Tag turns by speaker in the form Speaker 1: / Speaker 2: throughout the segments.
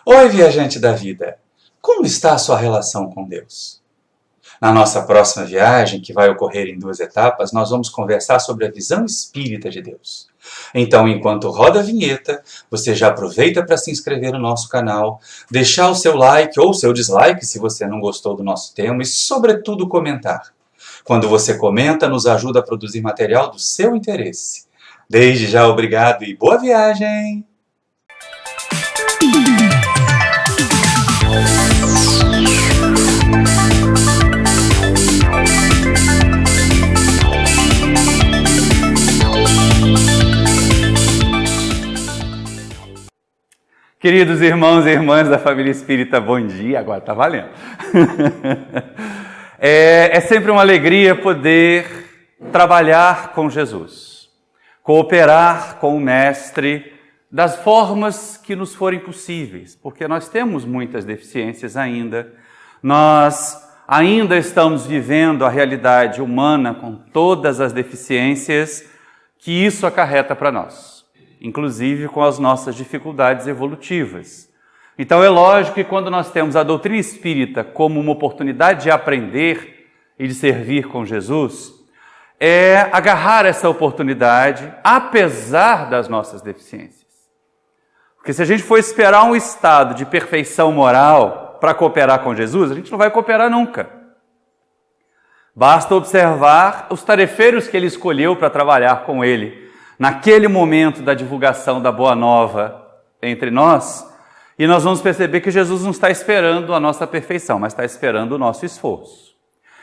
Speaker 1: Oi, viajante da vida! Como está a sua relação com Deus? Na nossa próxima viagem, que vai ocorrer em 2 etapas, nós vamos conversar sobre a visão espírita de Deus. Então, enquanto roda a vinheta, você já aproveita para se inscrever no nosso canal, deixar o seu like ou o seu dislike se você não gostou do nosso tema e, sobretudo, comentar. Quando você comenta, nos ajuda a produzir material do seu interesse. Desde já, obrigado e boa viagem!
Speaker 2: Queridos irmãos e irmãs da família espírita, bom dia, agora está valendo. É sempre uma alegria poder trabalhar com Jesus, cooperar com o Mestre das formas que nos forem possíveis, porque nós temos muitas deficiências ainda, nós ainda estamos vivendo a realidade humana com todas as deficiências que isso acarreta para nós, inclusive com as nossas dificuldades evolutivas. Então é lógico que quando nós temos a doutrina espírita como uma oportunidade de aprender e de servir com Jesus, é agarrar essa oportunidade apesar das nossas deficiências. Porque se a gente for esperar um estado de perfeição moral para cooperar com Jesus, a gente não vai cooperar nunca. Basta observar os tarefeiros que ele escolheu para trabalhar com ele naquele momento da divulgação da Boa Nova entre nós, e nós vamos perceber que Jesus não está esperando a nossa perfeição, mas está esperando o nosso esforço.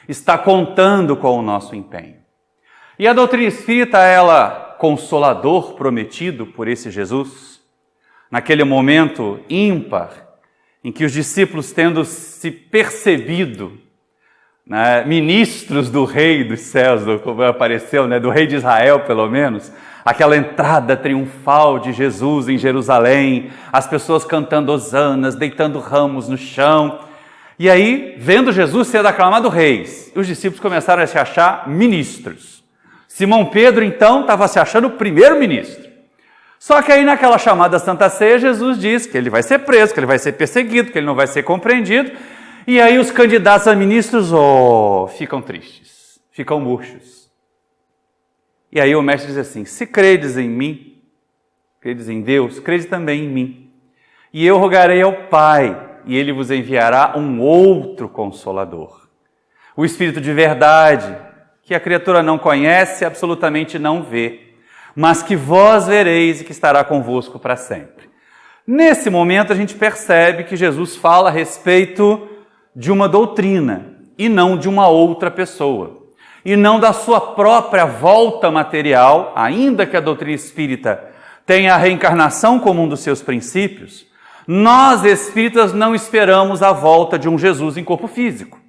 Speaker 2: Está contando com o nosso empenho. E a doutrina espírita, ela, consolador prometido por esse Jesus, naquele momento ímpar, em que os discípulos, tendo se percebido, ministros do Rei dos Céus, como apareceu, do Rei de Israel, pelo menos, aquela entrada triunfal de Jesus em Jerusalém, as pessoas cantando hosanas, deitando ramos no chão. E aí, vendo Jesus ser aclamado reis, os discípulos começaram a se achar ministros. Simão Pedro, então, estava se achando o primeiro-ministro. Só que aí, naquela chamada Santa Ceia, Jesus diz que ele vai ser preso, que ele vai ser perseguido, que ele não vai ser compreendido. E aí os candidatos a ministros, ficam tristes, ficam murchos. E aí o mestre diz assim: se credes em mim, credes em Deus, crede também em mim. E eu rogarei ao Pai, e Ele vos enviará um outro Consolador. O Espírito de verdade, que a criatura não conhece, absolutamente não vê, mas que vós vereis e que estará convosco para sempre. Nesse momento a gente percebe que Jesus fala a respeito de uma doutrina e não de uma outra pessoa. E não da sua própria volta material, ainda que a doutrina espírita tenha a reencarnação como um dos seus princípios, nós espíritas não esperamos a volta de um Jesus em corpo físico.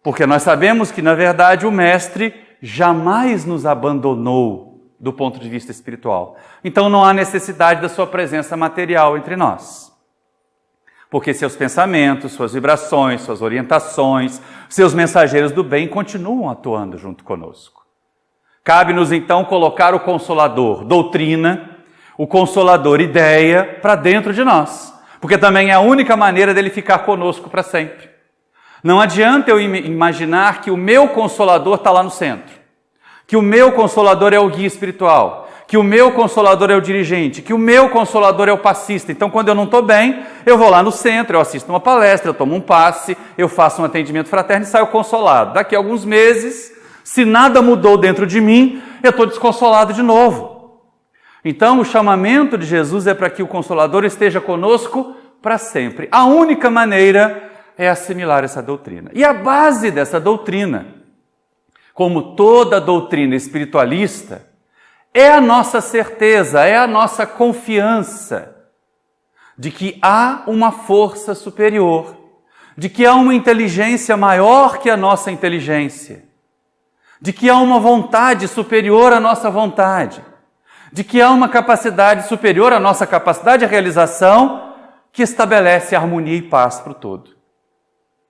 Speaker 2: Porque nós sabemos que, na verdade, o Mestre jamais nos abandonou do ponto de vista espiritual. Então não há necessidade da sua presença material entre nós. Porque seus pensamentos, suas vibrações, suas orientações, seus mensageiros do bem continuam atuando junto conosco. Cabe-nos então colocar o Consolador doutrina, o Consolador ideia para dentro de nós, porque também é a única maneira dele ficar conosco para sempre. Não adianta eu imaginar que o meu Consolador está lá no centro, que o meu Consolador é o guia espiritual, que o meu Consolador é o dirigente, que o meu Consolador é o passista. Então, quando eu não estou bem, eu vou lá no centro, eu assisto uma palestra, eu tomo um passe, eu faço um atendimento fraterno e saio consolado. Daqui a alguns meses, se nada mudou dentro de mim, eu estou desconsolado de novo. Então, o chamamento de Jesus é para que o Consolador esteja conosco para sempre. A única maneira é assimilar essa doutrina. E a base dessa doutrina, como toda doutrina espiritualista, é a nossa certeza, é a nossa confiança de que há uma força superior, de que há uma inteligência maior que a nossa inteligência, de que há uma vontade superior à nossa vontade, de que há uma capacidade superior à nossa capacidade de realização que estabelece harmonia e paz para o todo.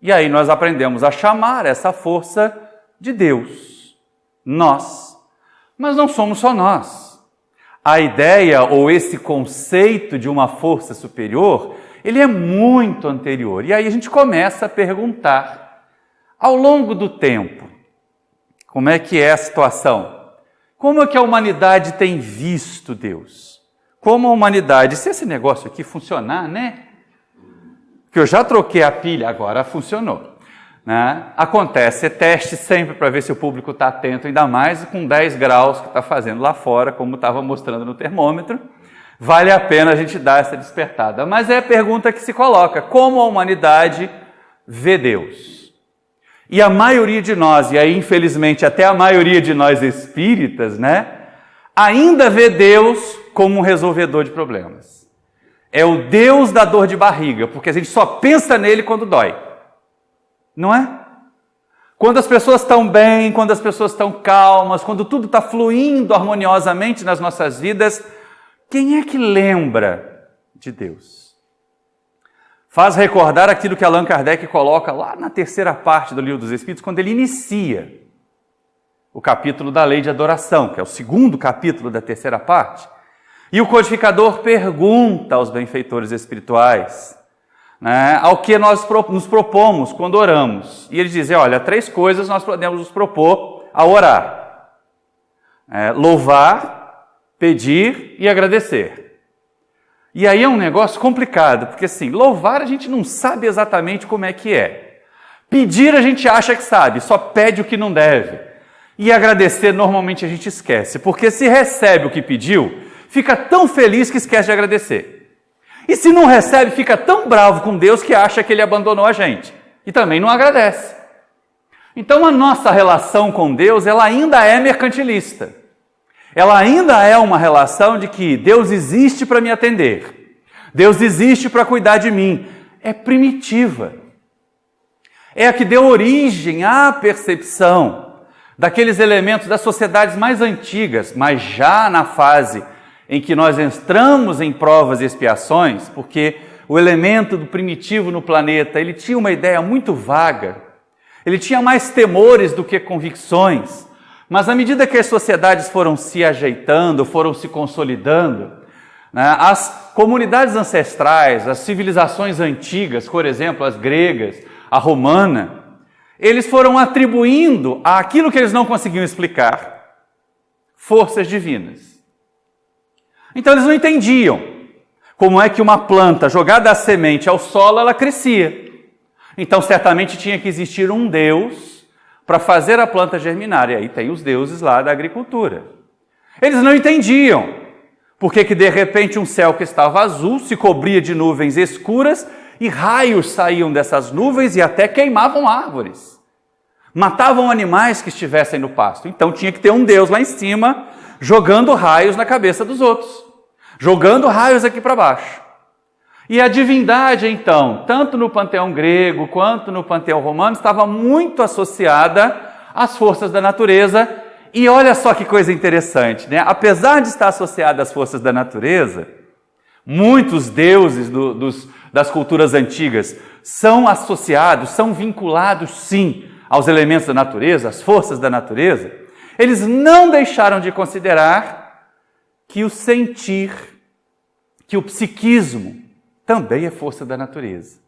Speaker 2: E aí nós aprendemos a chamar essa força de Deus, nós. Mas não somos só nós. a ideia ou esse conceito de uma força superior, ele é muito anterior. E aí a gente começa a perguntar, ao longo do tempo, como é que é a situação? Como é que a humanidade tem visto Deus? Como a humanidade, se esse negócio aqui funcionar, né? Que eu já troquei a pilha, agora funcionou. Né? Acontece teste sempre para ver se o público está atento, ainda mais com 10 graus que está fazendo lá fora, como estava mostrando no termômetro. Vale a pena a gente dar essa despertada. Mas é a pergunta que se coloca, como a humanidade vê Deus? E a maioria de nós, e aí infelizmente até a maioria de nós espíritas, né, ainda vê Deus como um resolvedor de problemas. É o Deus da dor de barriga, porque a gente só pensa nele quando dói. Não é? Quando as pessoas estão bem, quando as pessoas estão calmas, quando tudo está fluindo harmoniosamente nas nossas vidas, quem é que lembra de Deus? Faz recordar aquilo que Allan Kardec coloca lá na terceira parte do Livro dos Espíritos, quando ele inicia o capítulo da Lei de Adoração, que é o segundo capítulo da terceira parte. E o codificador pergunta aos benfeitores espirituais, né, ao que nós nos propomos quando oramos. E eles dizem, olha, 3 coisas nós podemos nos propor a orar. Louvar, pedir e agradecer. E aí é um negócio complicado, porque assim, louvar a gente não sabe exatamente como é que é. Pedir a gente acha que sabe, só pede o que não deve. E agradecer normalmente a gente esquece, porque se recebe o que pediu, fica tão feliz que esquece de agradecer. E se não recebe, fica tão bravo com Deus que acha que ele abandonou a gente. E também não agradece. Então a nossa relação com Deus, ela ainda é mercantilista. Ela ainda é uma relação de que Deus existe para me atender. Deus existe para cuidar de mim. É primitiva. É a que deu origem à percepção daqueles elementos das sociedades mais antigas, mas já na fase em que nós entramos em provas e expiações, porque o elemento do primitivo no planeta, ele tinha uma ideia muito vaga, ele tinha mais temores do que convicções, mas à medida que as sociedades foram se ajeitando, foram se consolidando, né, as comunidades ancestrais, as civilizações antigas, por exemplo, as gregas, a romana, eles foram atribuindo àquilo que eles não conseguiam explicar forças divinas. Então eles não entendiam como é que uma planta jogada a semente ao solo, ela crescia. Então certamente tinha que existir um Deus para fazer a planta germinar. E aí tem os deuses lá da agricultura. Eles não entendiam porque que de repente um céu que estava azul se cobria de nuvens escuras e raios saíam dessas nuvens e até queimavam árvores. Matavam animais que estivessem no pasto. Então tinha que ter um Deus lá em cima jogando raios na cabeça dos outros. Jogando raios aqui para baixo. E a divindade, então, tanto no panteão grego quanto no panteão romano, estava muito associada às forças da natureza. E olha só que coisa interessante, né? Apesar de estar associada às forças da natureza, muitos deuses das culturas antigas são associados, são vinculados, sim, aos elementos da natureza, às forças da natureza. Eles não deixaram de considerar que o sentir, que o psiquismo também é força da natureza.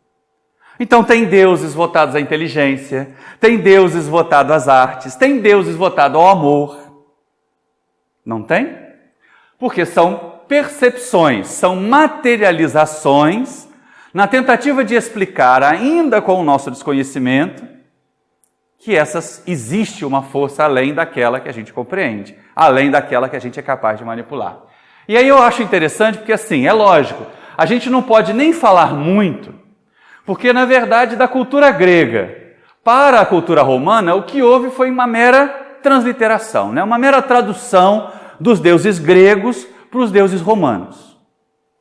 Speaker 2: Então tem deuses votados à inteligência, tem deuses votados às artes, tem deuses votados ao amor. Não tem? Porque são percepções, são materializações na tentativa de explicar, ainda com o nosso desconhecimento, que existe uma força além daquela que a gente compreende, além daquela que a gente é capaz de manipular. E aí eu acho interessante porque, assim, é lógico, a gente não pode nem falar muito, porque, na verdade, da cultura grega para a cultura romana, o que houve foi uma mera transliteração, né? Uma mera tradução dos deuses gregos para os deuses romanos.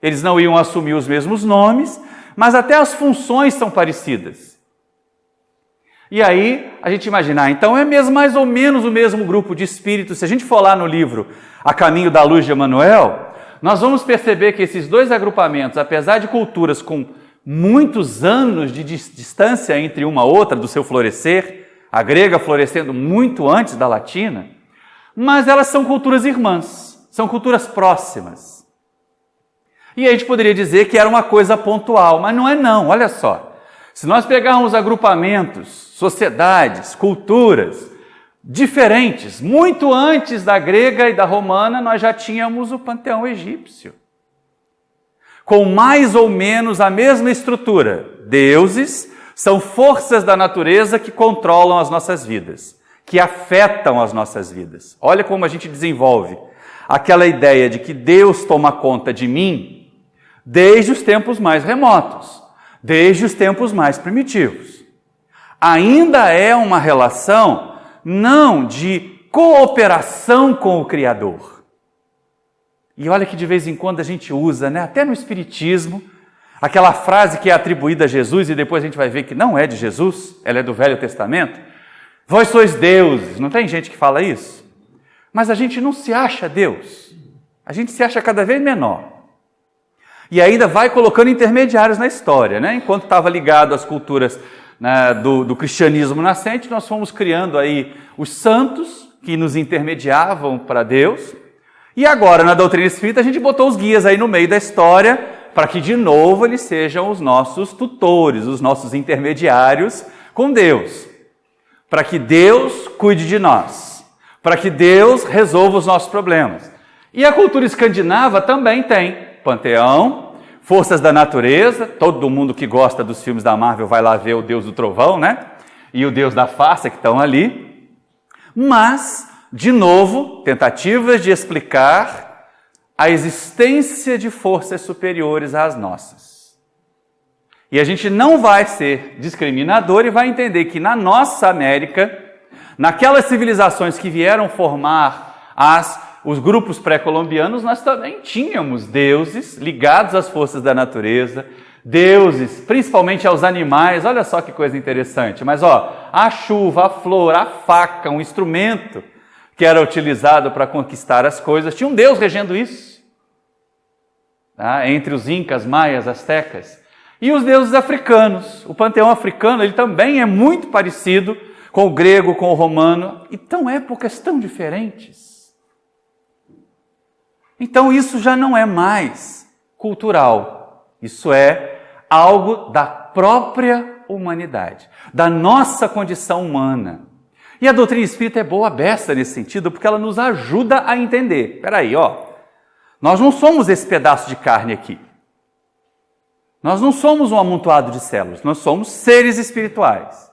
Speaker 2: Eles não iam assumir os mesmos nomes, mas até as funções são parecidas. E aí, a gente imaginar, então é mesmo mais ou menos o mesmo grupo de espíritos. Se a gente for lá no livro A Caminho da Luz de Emmanuel, nós vamos perceber que esses 2 agrupamentos, apesar de culturas com muitos anos de distância entre uma outra do seu florescer, a grega florescendo muito antes da latina, mas elas são culturas irmãs, são culturas próximas. E a gente poderia dizer que era uma coisa pontual, mas não é não, olha só. Se nós pegarmos agrupamentos, sociedades, culturas diferentes, muito antes da grega e da romana, nós já tínhamos o panteão egípcio. Com mais ou menos a mesma estrutura. Deuses são forças da natureza que controlam as nossas vidas, que afetam as nossas vidas. Olha como a gente desenvolve aquela ideia de que Deus toma conta de mim desde os tempos mais remotos, desde os tempos mais primitivos. Ainda é uma relação não de cooperação com o Criador. E olha que de vez em quando a gente usa, até no Espiritismo, aquela frase que é atribuída a Jesus e depois a gente vai ver que não é de Jesus, ela é do Velho Testamento. Vós sois deuses, não tem gente que fala isso? Mas a gente não se acha Deus, a gente se acha cada vez menor. E ainda vai colocando intermediários na história, Enquanto estava ligado às culturas do cristianismo nascente, nós fomos criando aí os santos que nos intermediavam para Deus. E agora, na doutrina espírita, a gente botou os guias aí no meio da história para que, de novo, eles sejam os nossos tutores, os nossos intermediários com Deus. Para que Deus cuide de nós, para que Deus resolva os nossos problemas. E a cultura escandinava também tem panteão, forças da natureza, todo mundo que gosta dos filmes da Marvel vai lá ver o Deus do Trovão, E o Deus da Farsa que estão ali. Mas, de novo, tentativas de explicar a existência de forças superiores às nossas. E a gente não vai ser discriminador e vai entender que na nossa América, naquelas civilizações que vieram formar os grupos pré-colombianos, nós também tínhamos deuses ligados às forças da natureza, deuses, principalmente aos animais. Olha só que coisa interessante. Mas a chuva, a flor, a faca, um instrumento que era utilizado para conquistar as coisas, tinha um Deus regendo isso. Entre os incas, maias, astecas. E os deuses africanos. O panteão africano, ele também é muito parecido com o grego, com o romano. Então, épocas tão diferentes. Então, isso já não é mais cultural. Isso é algo da própria humanidade, da nossa condição humana. E a doutrina espírita é boa beça nesse sentido, porque ela nos ajuda a entender. Espera aí, nós não somos esse pedaço de carne aqui. Nós não somos um amontoado de células, nós somos seres espirituais.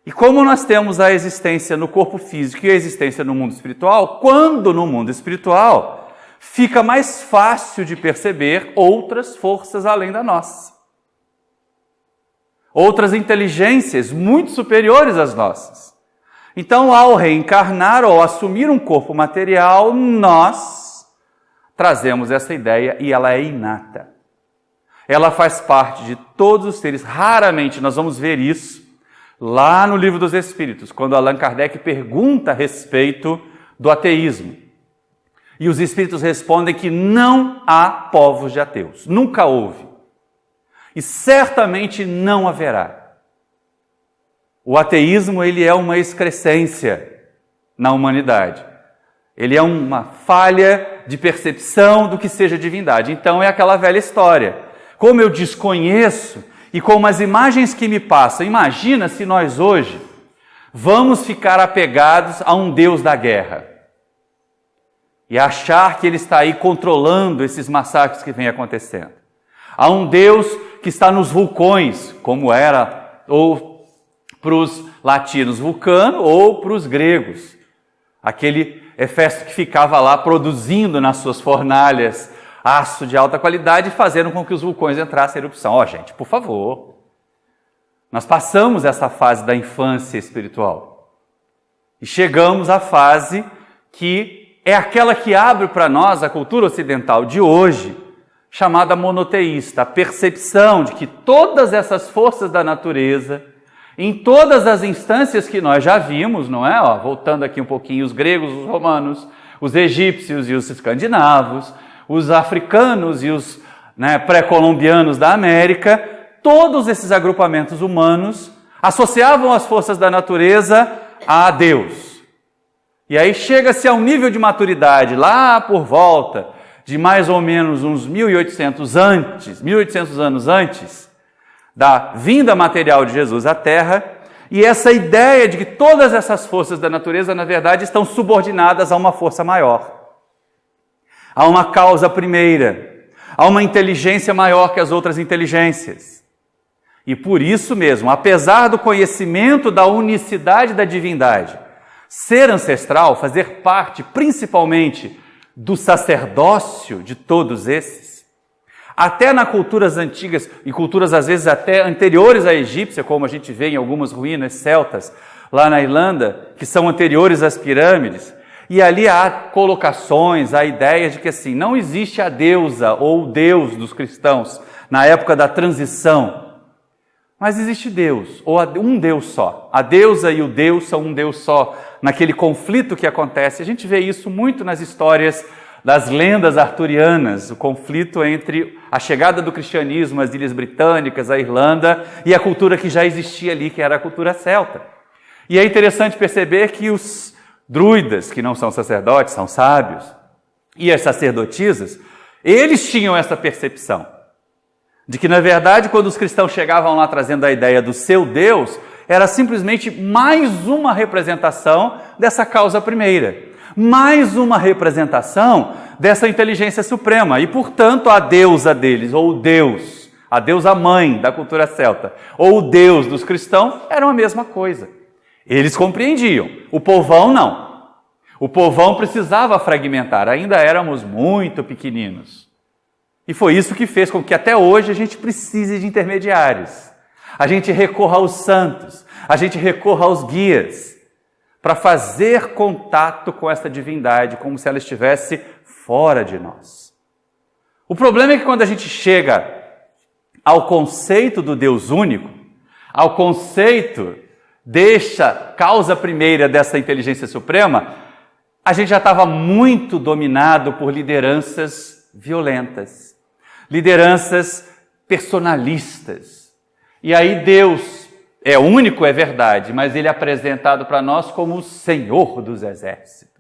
Speaker 2: E como nós temos a existência no corpo físico e a existência no mundo espiritual, quando no mundo espiritual fica mais fácil de perceber outras forças além da nossa. Outras inteligências muito superiores às nossas. Então, ao reencarnar ou assumir um corpo material, nós trazemos essa ideia e ela é inata. Ela faz parte de todos os seres. Raramente nós vamos ver isso lá no Livro dos Espíritos, quando Allan Kardec pergunta a respeito do ateísmo. E os Espíritos respondem que não há povos de ateus. Nunca houve. E certamente não haverá. O ateísmo, ele é uma excrescência na humanidade. Ele é uma falha de percepção do que seja divindade. Então é aquela velha história. Como eu desconheço e como as imagens que me passam, imagina se nós hoje vamos ficar apegados a um Deus da guerra. E achar que ele está aí controlando esses massacres que vêm acontecendo. Há um Deus que está nos vulcões, como era, ou para os latinos, Vulcano, ou para os gregos. Aquele Hefesto que ficava lá produzindo nas suas fornalhas aço de alta qualidade e fazendo com que os vulcões entrassem em erupção. Gente, por favor. Nós passamos essa fase da infância espiritual. E chegamos à fase que é aquela que abre para nós a cultura ocidental de hoje, chamada monoteísta, a percepção de que todas essas forças da natureza, em todas as instâncias que nós já vimos, não é? Voltando aqui um pouquinho, os gregos, os romanos, os egípcios e os escandinavos, os africanos e os pré-colombianos da América, todos esses agrupamentos humanos associavam as forças da natureza a Deus. E aí chega-se a um nível de maturidade, lá por volta de mais ou menos uns 1800 anos antes da vinda material de Jesus à Terra, e essa ideia de que todas essas forças da natureza, na verdade, estão subordinadas a uma força maior, a uma causa primeira, a uma inteligência maior que as outras inteligências. E por isso mesmo, apesar do conhecimento da unicidade da divindade ser ancestral, fazer parte principalmente do sacerdócio de todos esses, até nas culturas antigas e culturas às vezes até anteriores à egípcia, como a gente vê em algumas ruínas celtas lá na Irlanda, que são anteriores às pirâmides, e ali há colocações, há ideias de que assim, não existe a deusa ou o Deus dos cristãos na época da transição, mas existe Deus, ou um Deus só. A deusa e o Deus são um Deus só, naquele conflito que acontece. A gente vê isso muito nas histórias das lendas arturianas, o conflito entre a chegada do cristianismo às Ilhas Britânicas, à Irlanda, e a cultura que já existia ali, que era a cultura celta. E é interessante perceber que os druidas, que não são sacerdotes, são sábios, e as sacerdotisas, eles tinham essa percepção de que, na verdade, quando os cristãos chegavam lá trazendo a ideia do seu Deus, era simplesmente mais uma representação dessa causa primeira, mais uma representação dessa inteligência suprema, e, portanto, a deusa deles, ou o Deus, a deusa mãe da cultura celta, ou o Deus dos cristãos, eram a mesma coisa. Eles compreendiam, o povão não. O povão precisava fragmentar, ainda éramos muito pequeninos. E foi isso que fez com que até hoje a gente precise de intermediários. A gente recorra aos santos, a gente recorra aos guias, para fazer contato com essa divindade, como se ela estivesse fora de nós. O problema é que quando a gente chega ao conceito do Deus único, ao conceito desta causa primeira dessa inteligência suprema, a gente já estava muito dominado por lideranças violentas, lideranças personalistas. E aí Deus é único, é verdade, mas ele é apresentado para nós como o Senhor dos Exércitos.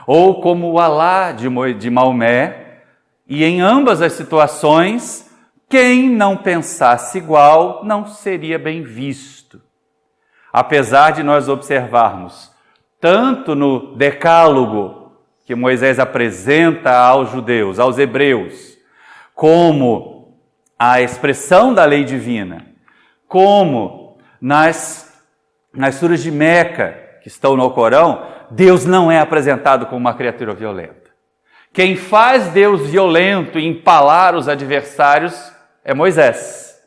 Speaker 2: Ou como o Alá de Maomé, e em ambas as situações, quem não pensasse igual não seria bem visto. Apesar de nós observarmos, tanto no Decálogo, que Moisés apresenta aos judeus, aos hebreus, como a expressão da lei divina, como nas suras de Meca, que estão no Alcorão, Deus não é apresentado como uma criatura violenta. Quem faz Deus violento e empalar os adversários é Moisés,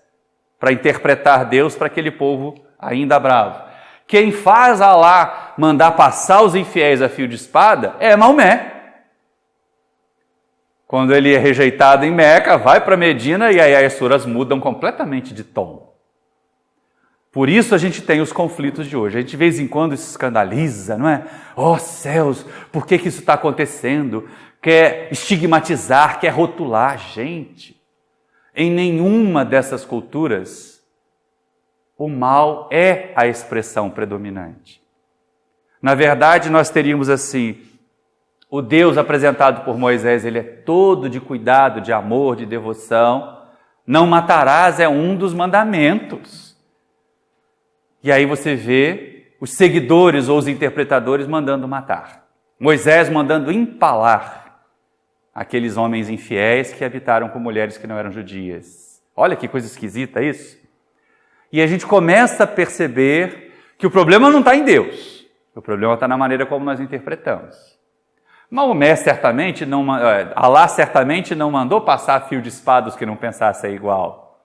Speaker 2: para interpretar Deus para aquele povo ainda bravo. Quem faz Alá mandar passar os infiéis a fio de espada é Maomé. Quando ele é rejeitado em Meca, vai para Medina e aí as suras mudam completamente de tom. Por isso a gente tem os conflitos de hoje. A gente de vez em quando se escandaliza, não é? Oh céus, por que isso está acontecendo? Quer estigmatizar, quer rotular. Gente, em nenhuma dessas culturas o mal é a expressão predominante. Na verdade, nós teríamos assim, o Deus apresentado por Moisés, ele é todo de cuidado, de amor, de devoção. Não matarás é um dos mandamentos. E aí você vê os seguidores ou os interpretadores mandando matar. Moisés mandando empalar aqueles homens infiéis que habitaram com mulheres que não eram judias. Olha que coisa esquisita isso. E a gente começa a perceber que o problema não está em Deus. O problema está na maneira como nós interpretamos. Maomé certamente não, Alá certamente não mandou passar fio de espada os que não pensassem igual.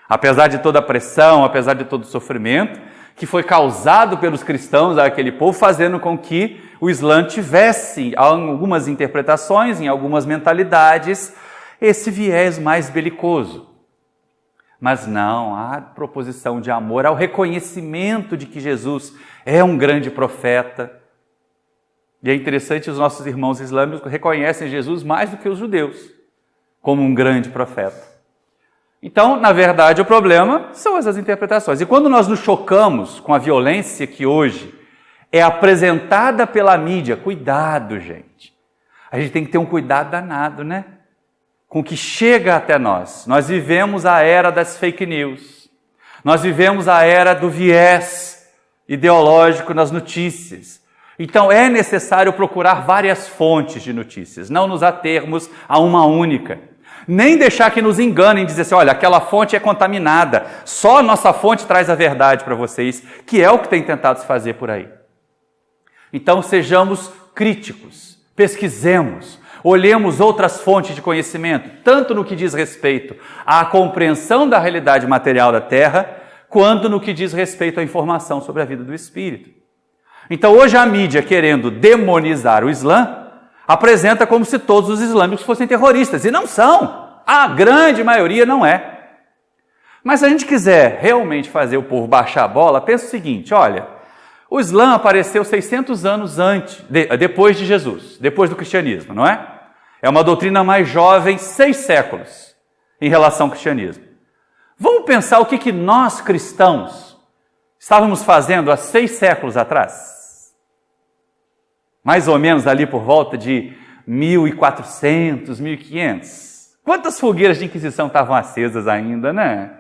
Speaker 2: Apesar de toda a pressão, apesar de todo o sofrimento que foi causado pelos cristãos àquele povo, fazendo com que o Islã tivesse, em algumas interpretações, em algumas mentalidades, esse viés mais belicoso. Mas não, há proposição de amor, ao reconhecimento de que Jesus é um grande profeta. E é interessante, os nossos irmãos islâmicos reconhecem Jesus mais do que os judeus, como um grande profeta. Então, na verdade, o problema são essas interpretações. E quando nós nos chocamos com a violência que hoje é apresentada pela mídia. Cuidado, gente. A gente tem que ter um cuidado danado, né? Com o que chega até nós. Nós vivemos a era das fake news. Nós vivemos a era do viés ideológico nas notícias. Então é necessário procurar várias fontes de notícias, não nos atermos a uma única. Nem deixar que nos enganem e dizer assim, olha, aquela fonte é contaminada, só a nossa fonte traz a verdade para vocês, que é o que tem tentado se fazer por aí. Então sejamos críticos, pesquisemos, olhemos outras fontes de conhecimento, tanto no que diz respeito à compreensão da realidade material da Terra, quanto no que diz respeito à informação sobre a vida do Espírito. Então hoje a mídia, querendo demonizar o Islã, apresenta como se todos os islâmicos fossem terroristas, e não são. A grande maioria não é. Mas se a gente quiser realmente fazer o povo baixar a bola, pensa o seguinte, olha, o Islã apareceu 600 anos depois de Jesus, depois do cristianismo, não é? É uma doutrina mais jovem, 6 séculos, em relação ao cristianismo. Vamos pensar o que nós cristãos estávamos fazendo há 6 séculos atrás? Mais ou menos ali por volta de 1400, 1500. Quantas fogueiras de Inquisição estavam acesas ainda, né?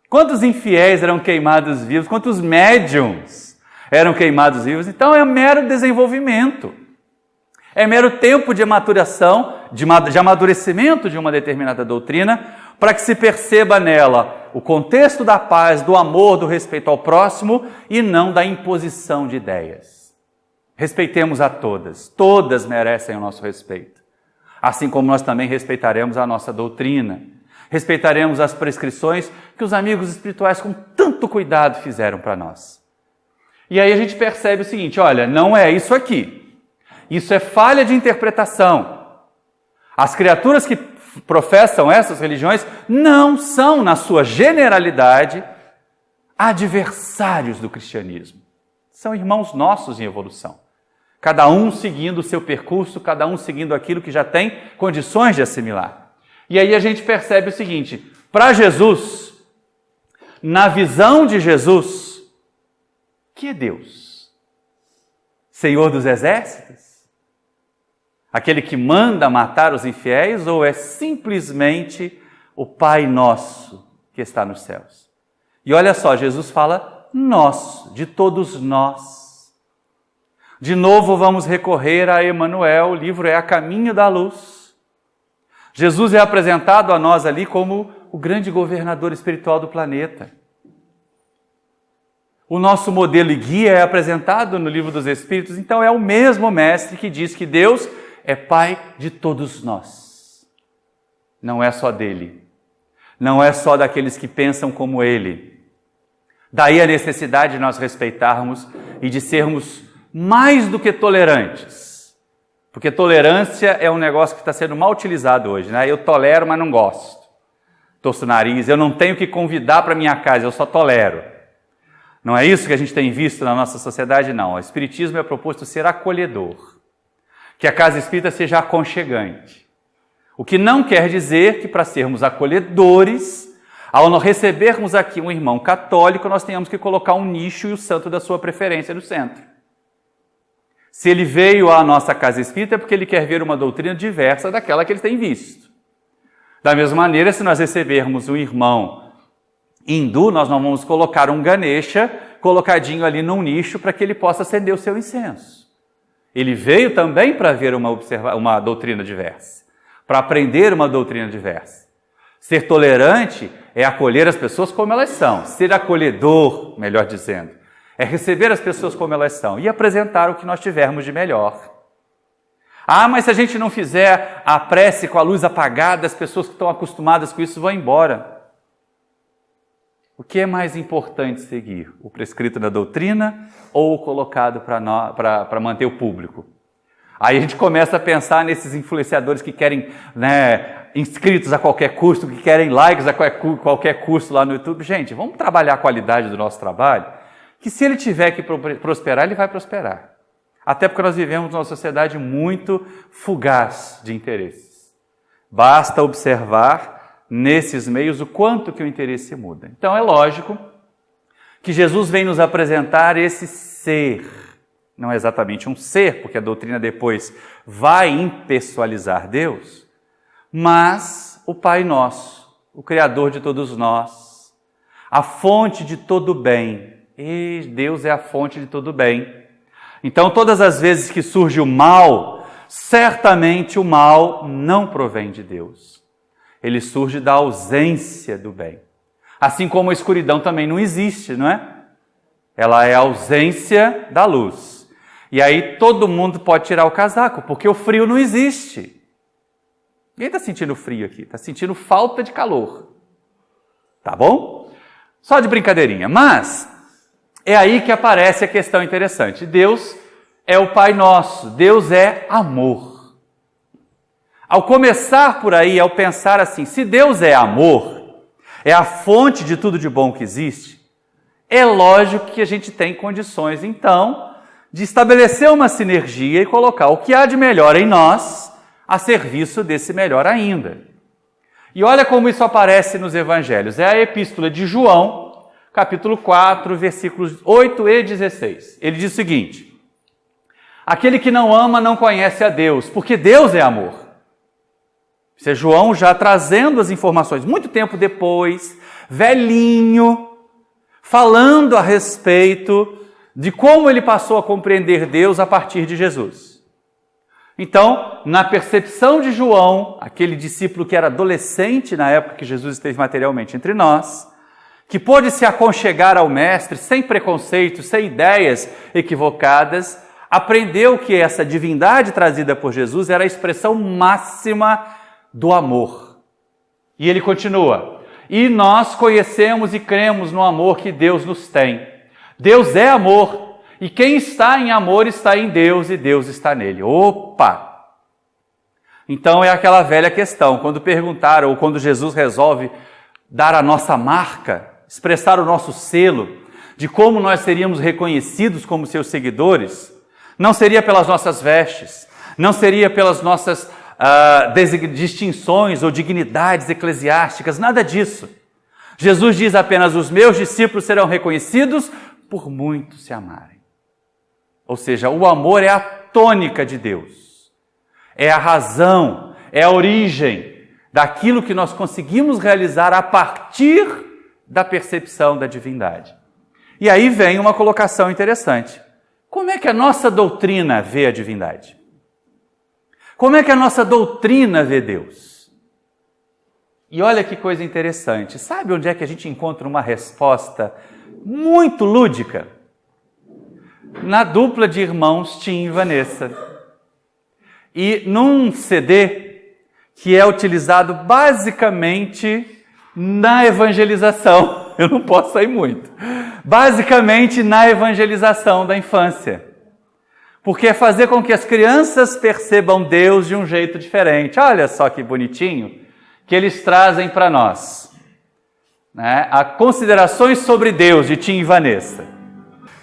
Speaker 2: Quantos infiéis eram queimados vivos? Quantos médiums eram queimados vivos? Então é mero desenvolvimento. É mero tempo de maturação, de amadurecimento de uma determinada doutrina, para que se perceba nela o contexto da paz, do amor, do respeito ao próximo e não da imposição de ideias. Respeitemos a todas, todas merecem o nosso respeito. Assim como nós também respeitaremos a nossa doutrina, respeitaremos as prescrições que os amigos espirituais com tanto cuidado fizeram para nós. E aí a gente percebe o seguinte, olha, não é isso aqui. Isso é falha de interpretação. As criaturas que professam essas religiões não são, na sua generalidade, adversários do cristianismo. São irmãos nossos em evolução. Cada um seguindo o seu percurso, cada um seguindo aquilo que já tem condições de assimilar. E aí a gente percebe o seguinte, para Jesus, na visão de Jesus, que é Deus? Senhor dos exércitos? Aquele que manda matar os infiéis ou é simplesmente o Pai nosso que está nos céus? E olha só, Jesus fala nosso, de todos nós. De novo vamos recorrer a Emmanuel, o livro é A Caminho da Luz. Jesus é apresentado a nós ali como o grande governador espiritual do planeta. O nosso modelo e guia é apresentado no Livro dos Espíritos, então é o mesmo mestre que diz que Deus é Pai de todos nós. Não é só dele. Não é só daqueles que pensam como ele. Daí a necessidade de nós respeitarmos e de sermos mais do que tolerantes. Porque tolerância é um negócio que está sendo mal utilizado hoje, né? Eu tolero, mas não gosto. Torço o nariz, eu não tenho que convidar para minha casa, eu só tolero. Não é isso que a gente tem visto na nossa sociedade, não. O Espiritismo é proposto ser acolhedor. Que a casa espírita seja aconchegante. O que não quer dizer que para sermos acolhedores, ao recebermos aqui um irmão católico, nós tenhamos que colocar um nicho e o santo da sua preferência no centro. Se ele veio à nossa casa espírita é porque ele quer ver uma doutrina diversa daquela que ele tem visto. Da mesma maneira, se nós recebermos um irmão hindu, nós não vamos colocar um Ganesha colocadinho ali num nicho para que ele possa acender o seu incenso. Ele veio também para ver uma doutrina diversa, para aprender uma doutrina diversa. Ser tolerante é acolher as pessoas como elas são. Ser acolhedor, melhor dizendo, é receber as pessoas como elas são e apresentar o que nós tivermos de melhor. Ah, mas se a gente não fizer a prece com a luz apagada, as pessoas que estão acostumadas com isso vão embora. O que é mais importante seguir? O prescrito da doutrina ou o colocado para manter o público? Aí a gente começa a pensar nesses influenciadores que querem, inscritos a qualquer custo, que querem likes a qualquer custo lá no YouTube. Gente, vamos trabalhar a qualidade do nosso trabalho, que se ele tiver que prosperar, ele vai prosperar. Até porque nós vivemos numa sociedade muito fugaz de interesses. Basta observar nesses meios o quanto que o interesse muda. Então é lógico que Jesus vem nos apresentar esse ser. Não é exatamente um ser, porque a doutrina depois vai impessoalizar Deus, mas o Pai Nosso, o Criador de todos nós, a fonte de todo bem. E Deus é a fonte de todo bem. Então, todas as vezes que surge o mal, certamente o mal não provém de Deus. Ele surge da ausência do bem. Assim como a escuridão também não existe, não é? Ela é a ausência da luz. E aí todo mundo pode tirar o casaco, porque o frio não existe. Ninguém está sentindo frio aqui, está sentindo falta de calor. Tá bom? Só de brincadeirinha. Mas é aí que aparece a questão interessante. Deus é o Pai Nosso, Deus é amor. Ao começar por aí, ao pensar assim, se Deus é amor, é a fonte de tudo de bom que existe, é lógico que a gente tem condições, então, de estabelecer uma sinergia e colocar o que há de melhor em nós a serviço desse melhor ainda. E olha como isso aparece nos evangelhos. É a epístola de João, capítulo 4, versículos 8 e 16. Ele diz o seguinte: aquele que não ama não conhece a Deus, porque Deus é amor. Isso é João já trazendo as informações, muito tempo depois, velhinho, falando a respeito de como ele passou a compreender Deus a partir de Jesus. Então, na percepção de João, aquele discípulo que era adolescente na época que Jesus esteve materialmente entre nós, que pôde se aconchegar ao Mestre sem preconceito, sem ideias equivocadas, aprendeu que essa divindade trazida por Jesus era a expressão máxima do amor. E ele continua: e nós conhecemos e cremos no amor que Deus nos tem. Deus é amor, e quem está em amor está em Deus e Deus está nele. Opa! Então é aquela velha questão, quando perguntaram, ou quando Jesus resolve dar a nossa marca, expressar o nosso selo, de como nós seríamos reconhecidos como seus seguidores, não seria pelas nossas vestes, não seria pelas nossas distinções ou dignidades eclesiásticas, nada disso. Jesus diz apenas: os meus discípulos serão reconhecidos por muitos se amarem. Ou seja, o amor é a tônica de Deus, é a razão, é a origem daquilo que nós conseguimos realizar a partir da percepção da divindade. E aí vem uma colocação interessante. Como é que a nossa doutrina vê a divindade? Como é que a nossa doutrina vê Deus? E olha que coisa interessante. Sabe onde é que a gente encontra uma resposta muito lúdica? Na dupla de irmãos Tim e Vanessa. E num CD que é utilizado basicamente na evangelização. Eu não posso sair muito. Basicamente na evangelização da infância. Porque é fazer com que as crianças percebam Deus de um jeito diferente. Olha só que bonitinho que eles trazem para nós. Há considerações sobre Deus, de Tim e Vanessa.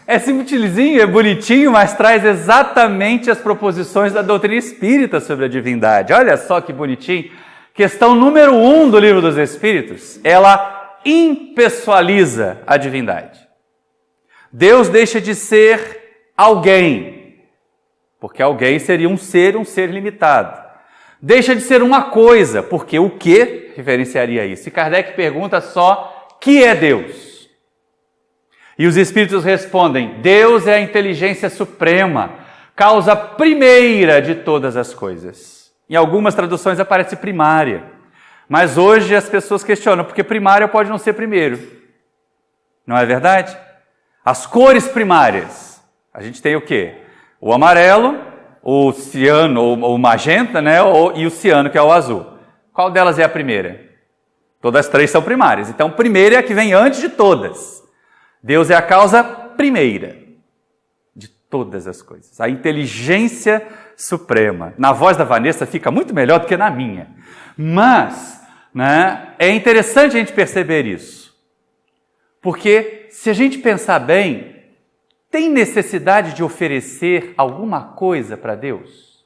Speaker 2: É simplesinho, é bonitinho, mas traz exatamente as proposições da doutrina espírita sobre a divindade. Olha só que bonitinho. Questão número 1 do Livro dos Espíritos, ela impessoaliza a divindade. Deus deixa de ser alguém, porque alguém seria um ser limitado. Deixa de ser uma coisa, porque o que referenciaria isso? E Kardec pergunta só: que é Deus? E os Espíritos respondem: Deus é a inteligência suprema, causa primeira de todas as coisas. Em algumas traduções aparece primária, mas hoje as pessoas questionam, porque primária pode não ser primeiro. Não é verdade? As cores primárias, a gente tem o quê? O amarelo, o ciano, ou o magenta, né? E o ciano, que é o azul. Qual delas é a primeira? Todas as três são primárias. Então, primeira é a que vem antes de todas. Deus é a causa primeira de todas as coisas. A inteligência suprema. Na voz da Vanessa fica muito melhor do que na minha. Mas, é interessante a gente perceber isso. Porque, se a gente pensar bem, tem necessidade de oferecer alguma coisa para Deus?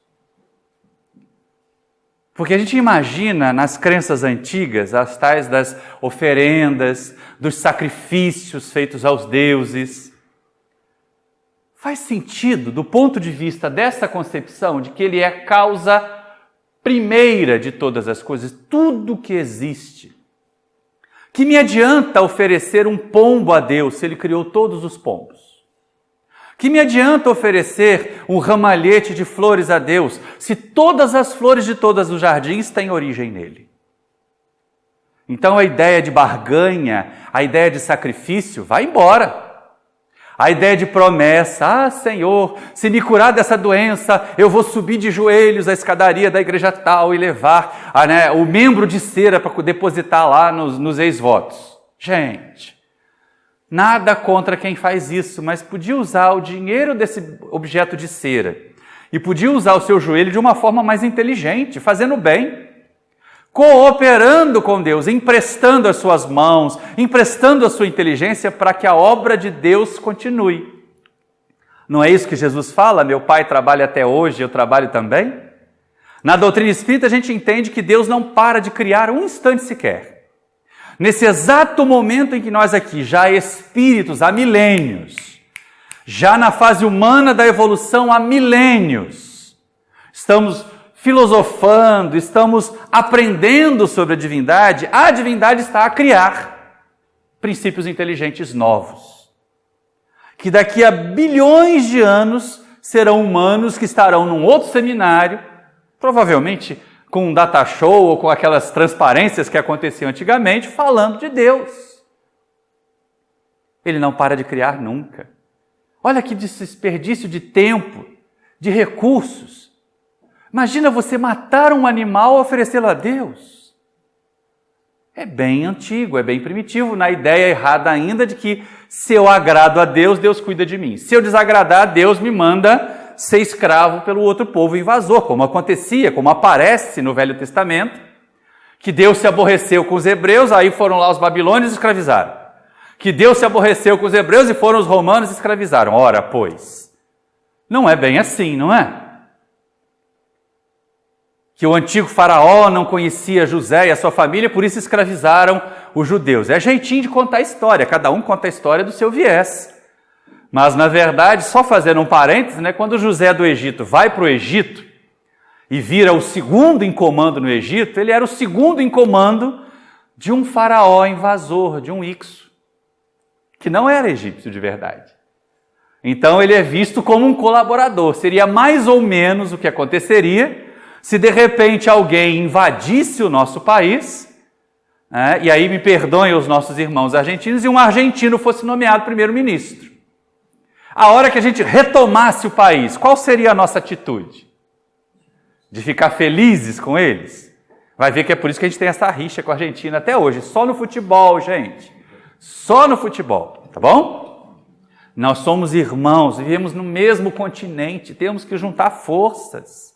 Speaker 2: Porque a gente imagina nas crenças antigas as tais das oferendas, dos sacrifícios feitos aos deuses. Faz sentido, do ponto de vista dessa concepção, de que ele é a causa primeira de todas as coisas, tudo que existe. Que me adianta oferecer um pombo a Deus se ele criou todos os pombos? Que me adianta oferecer um ramalhete de flores a Deus se todas as flores de todos os jardins têm origem nele? Então a ideia de barganha, a ideia de sacrifício, vai embora. A ideia de promessa, Senhor, se me curar dessa doença, eu vou subir de joelhos a escadaria da igreja tal e levar o membro de cera para depositar lá nos ex-votos. Gente, nada contra quem faz isso, mas podia usar o dinheiro desse objeto de cera e podia usar o seu joelho de uma forma mais inteligente, fazendo bem, cooperando com Deus, emprestando as suas mãos, emprestando a sua inteligência para que a obra de Deus continue. Não é isso que Jesus fala? Meu Pai trabalha até hoje, eu trabalho também? Na doutrina espírita a gente entende que Deus não para de criar um instante sequer. Nesse exato momento em que nós aqui, já espíritos há milênios, já na fase humana da evolução há milênios, estamos filosofando, estamos aprendendo sobre a divindade está a criar princípios inteligentes novos, que daqui a bilhões de anos serão humanos que estarão num outro seminário, provavelmente com um data show ou com aquelas transparências que aconteciam antigamente, falando de Deus. Ele não para de criar nunca. Olha que desperdício de tempo, de recursos. Imagina você matar um animal e oferecê-lo a Deus. É bem antigo, é bem primitivo, na ideia errada ainda de que se eu agrado a Deus, Deus cuida de mim. Se eu desagradar, Deus me manda ser escravo pelo outro povo invasor, como acontecia, como aparece no Velho Testamento, que Deus se aborreceu com os hebreus, aí foram lá os babilônios e escravizaram. Que Deus se aborreceu com os hebreus e foram os romanos e escravizaram. Ora, pois, não é bem assim, não é? Que o antigo faraó não conhecia José e a sua família, por isso escravizaram os judeus. É jeitinho de contar a história, cada um conta a história do seu viés. Mas, na verdade, só fazendo um parêntese, quando José do Egito vai para o Egito e vira o segundo em comando no Egito, ele era o segundo em comando de um faraó invasor, de um Ixo, que não era egípcio de verdade. Então ele é visto como um colaborador. Seria mais ou menos o que aconteceria se de repente alguém invadisse o nosso país, e aí me perdoem os nossos irmãos argentinos, e um argentino fosse nomeado primeiro-ministro. A hora que a gente retomasse o país, qual seria a nossa atitude? De ficar felizes com eles? Vai ver que é por isso que a gente tem essa rixa com a Argentina até hoje, só no futebol, gente. Só no futebol, tá bom? Nós somos irmãos, vivemos no mesmo continente, temos que juntar forças.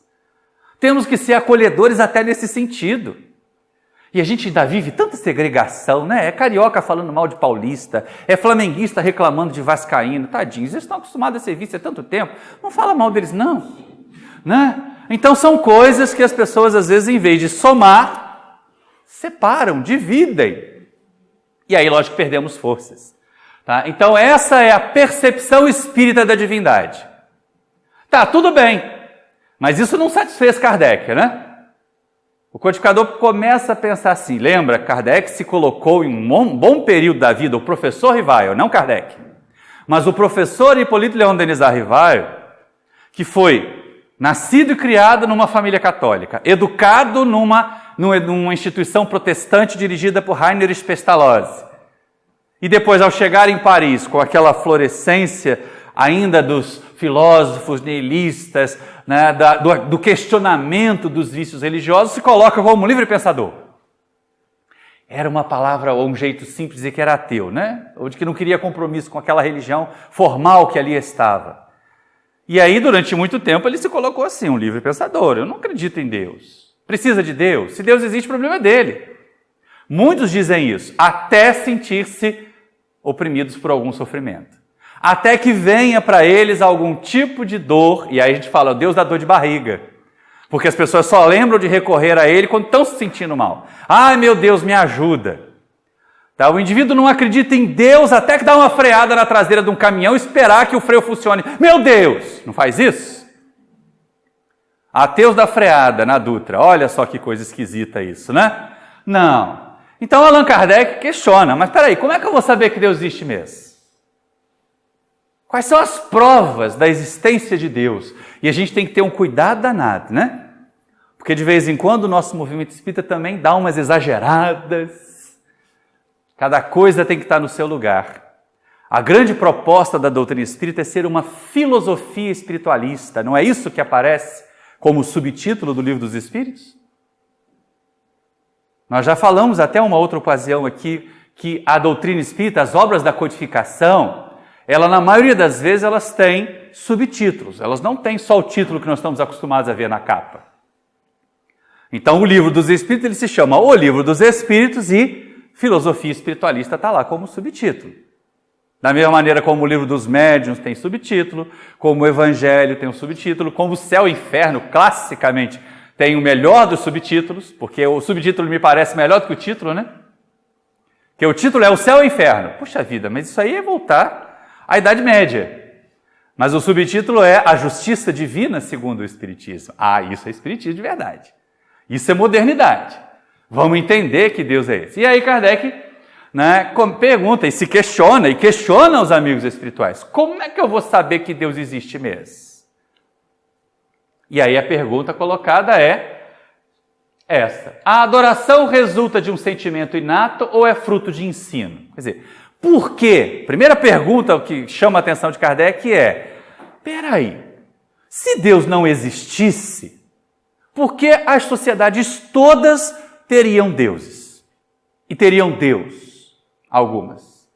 Speaker 2: Temos que ser acolhedores até nesse sentido. E a gente ainda vive tanta segregação, né? É carioca falando mal de paulista, é flamenguista reclamando de vascaíno. Tadinhos, eles estão acostumados a ser vistos há tanto tempo. Não fala mal deles, não. Né? Então são coisas que as pessoas, às vezes, em vez de somar, separam, dividem. E aí, lógico, perdemos forças. Tá? Então essa é a percepção espírita da divindade. Tá, tudo bem. Mas isso não satisfez Kardec, né? O codificador começa a pensar assim, lembra, Kardec se colocou em um bom período da vida, o professor Rivaio, não Kardec, mas o professor Hipólito Leon Denis Rivaio, que foi nascido e criado numa família católica, educado numa instituição protestante dirigida por Heinrich Pestalozzi, e depois, ao chegar em Paris, com aquela florescência ainda dos filósofos nihilistas, do questionamento dos vícios religiosos, se coloca como livre pensador. Era uma palavra ou um jeito simples de dizer que era ateu, ou de que não queria compromisso com aquela religião formal que ali estava. E aí, durante muito tempo, ele se colocou assim, um livre pensador. Eu não acredito em Deus. Precisa de Deus? Se Deus existe, o problema é dele. Muitos dizem isso, até sentir-se oprimidos por algum sofrimento. Até que venha para eles algum tipo de dor, e aí a gente fala, Deus dá dor de barriga. Porque as pessoas só lembram de recorrer a ele quando estão se sentindo mal. Ai, meu Deus, me ajuda. Tá? O indivíduo não acredita em Deus até que dá uma freada na traseira de um caminhão e esperar que o freio funcione. Meu Deus, não faz isso? Ateus da freada na Dutra. Olha só que coisa esquisita isso, né? Não. Então Allan Kardec questiona, mas peraí, como é que eu vou saber que Deus existe mesmo? Quais são as provas da existência de Deus? E a gente tem que ter um cuidado danado, né? Porque de vez em quando o nosso movimento espírita também dá umas exageradas. Cada coisa tem que estar no seu lugar. A grande proposta da doutrina espírita é ser uma filosofia espiritualista. Não é isso que aparece como subtítulo do Livro dos Espíritos? Nós já falamos até uma outra ocasião aqui que a doutrina espírita, as obras da codificação, ela na maioria das vezes elas têm subtítulos. Elas não têm só o título que nós estamos acostumados a ver na capa. Então o Livro dos Espíritos ele se chama O Livro dos Espíritos e Filosofia Espiritualista está lá como subtítulo. Da mesma maneira como o Livro dos Médiuns tem subtítulo, como o Evangelho tem um subtítulo, como o Céu e Inferno, classicamente, tem o melhor dos subtítulos, porque o subtítulo me parece melhor do que o título, né? Porque o título é o Céu e o Inferno. Puxa vida, mas isso aí é voltar à Idade Média. Mas o subtítulo é A Justiça Divina segundo o Espiritismo. Ah, isso é Espiritismo de verdade. Isso é modernidade. Vamos entender que Deus é esse. E aí Kardec pergunta e se questiona, e questiona os amigos espirituais. Como é que eu vou saber que Deus existe mesmo? E aí a pergunta colocada é essa. A adoração resulta de um sentimento inato ou é fruto de ensino? Quer dizer, por quê? Primeira pergunta que chama a atenção de Kardec é, peraí, se Deus não existisse, por que as sociedades todas teriam deuses? E teriam Deus, algumas.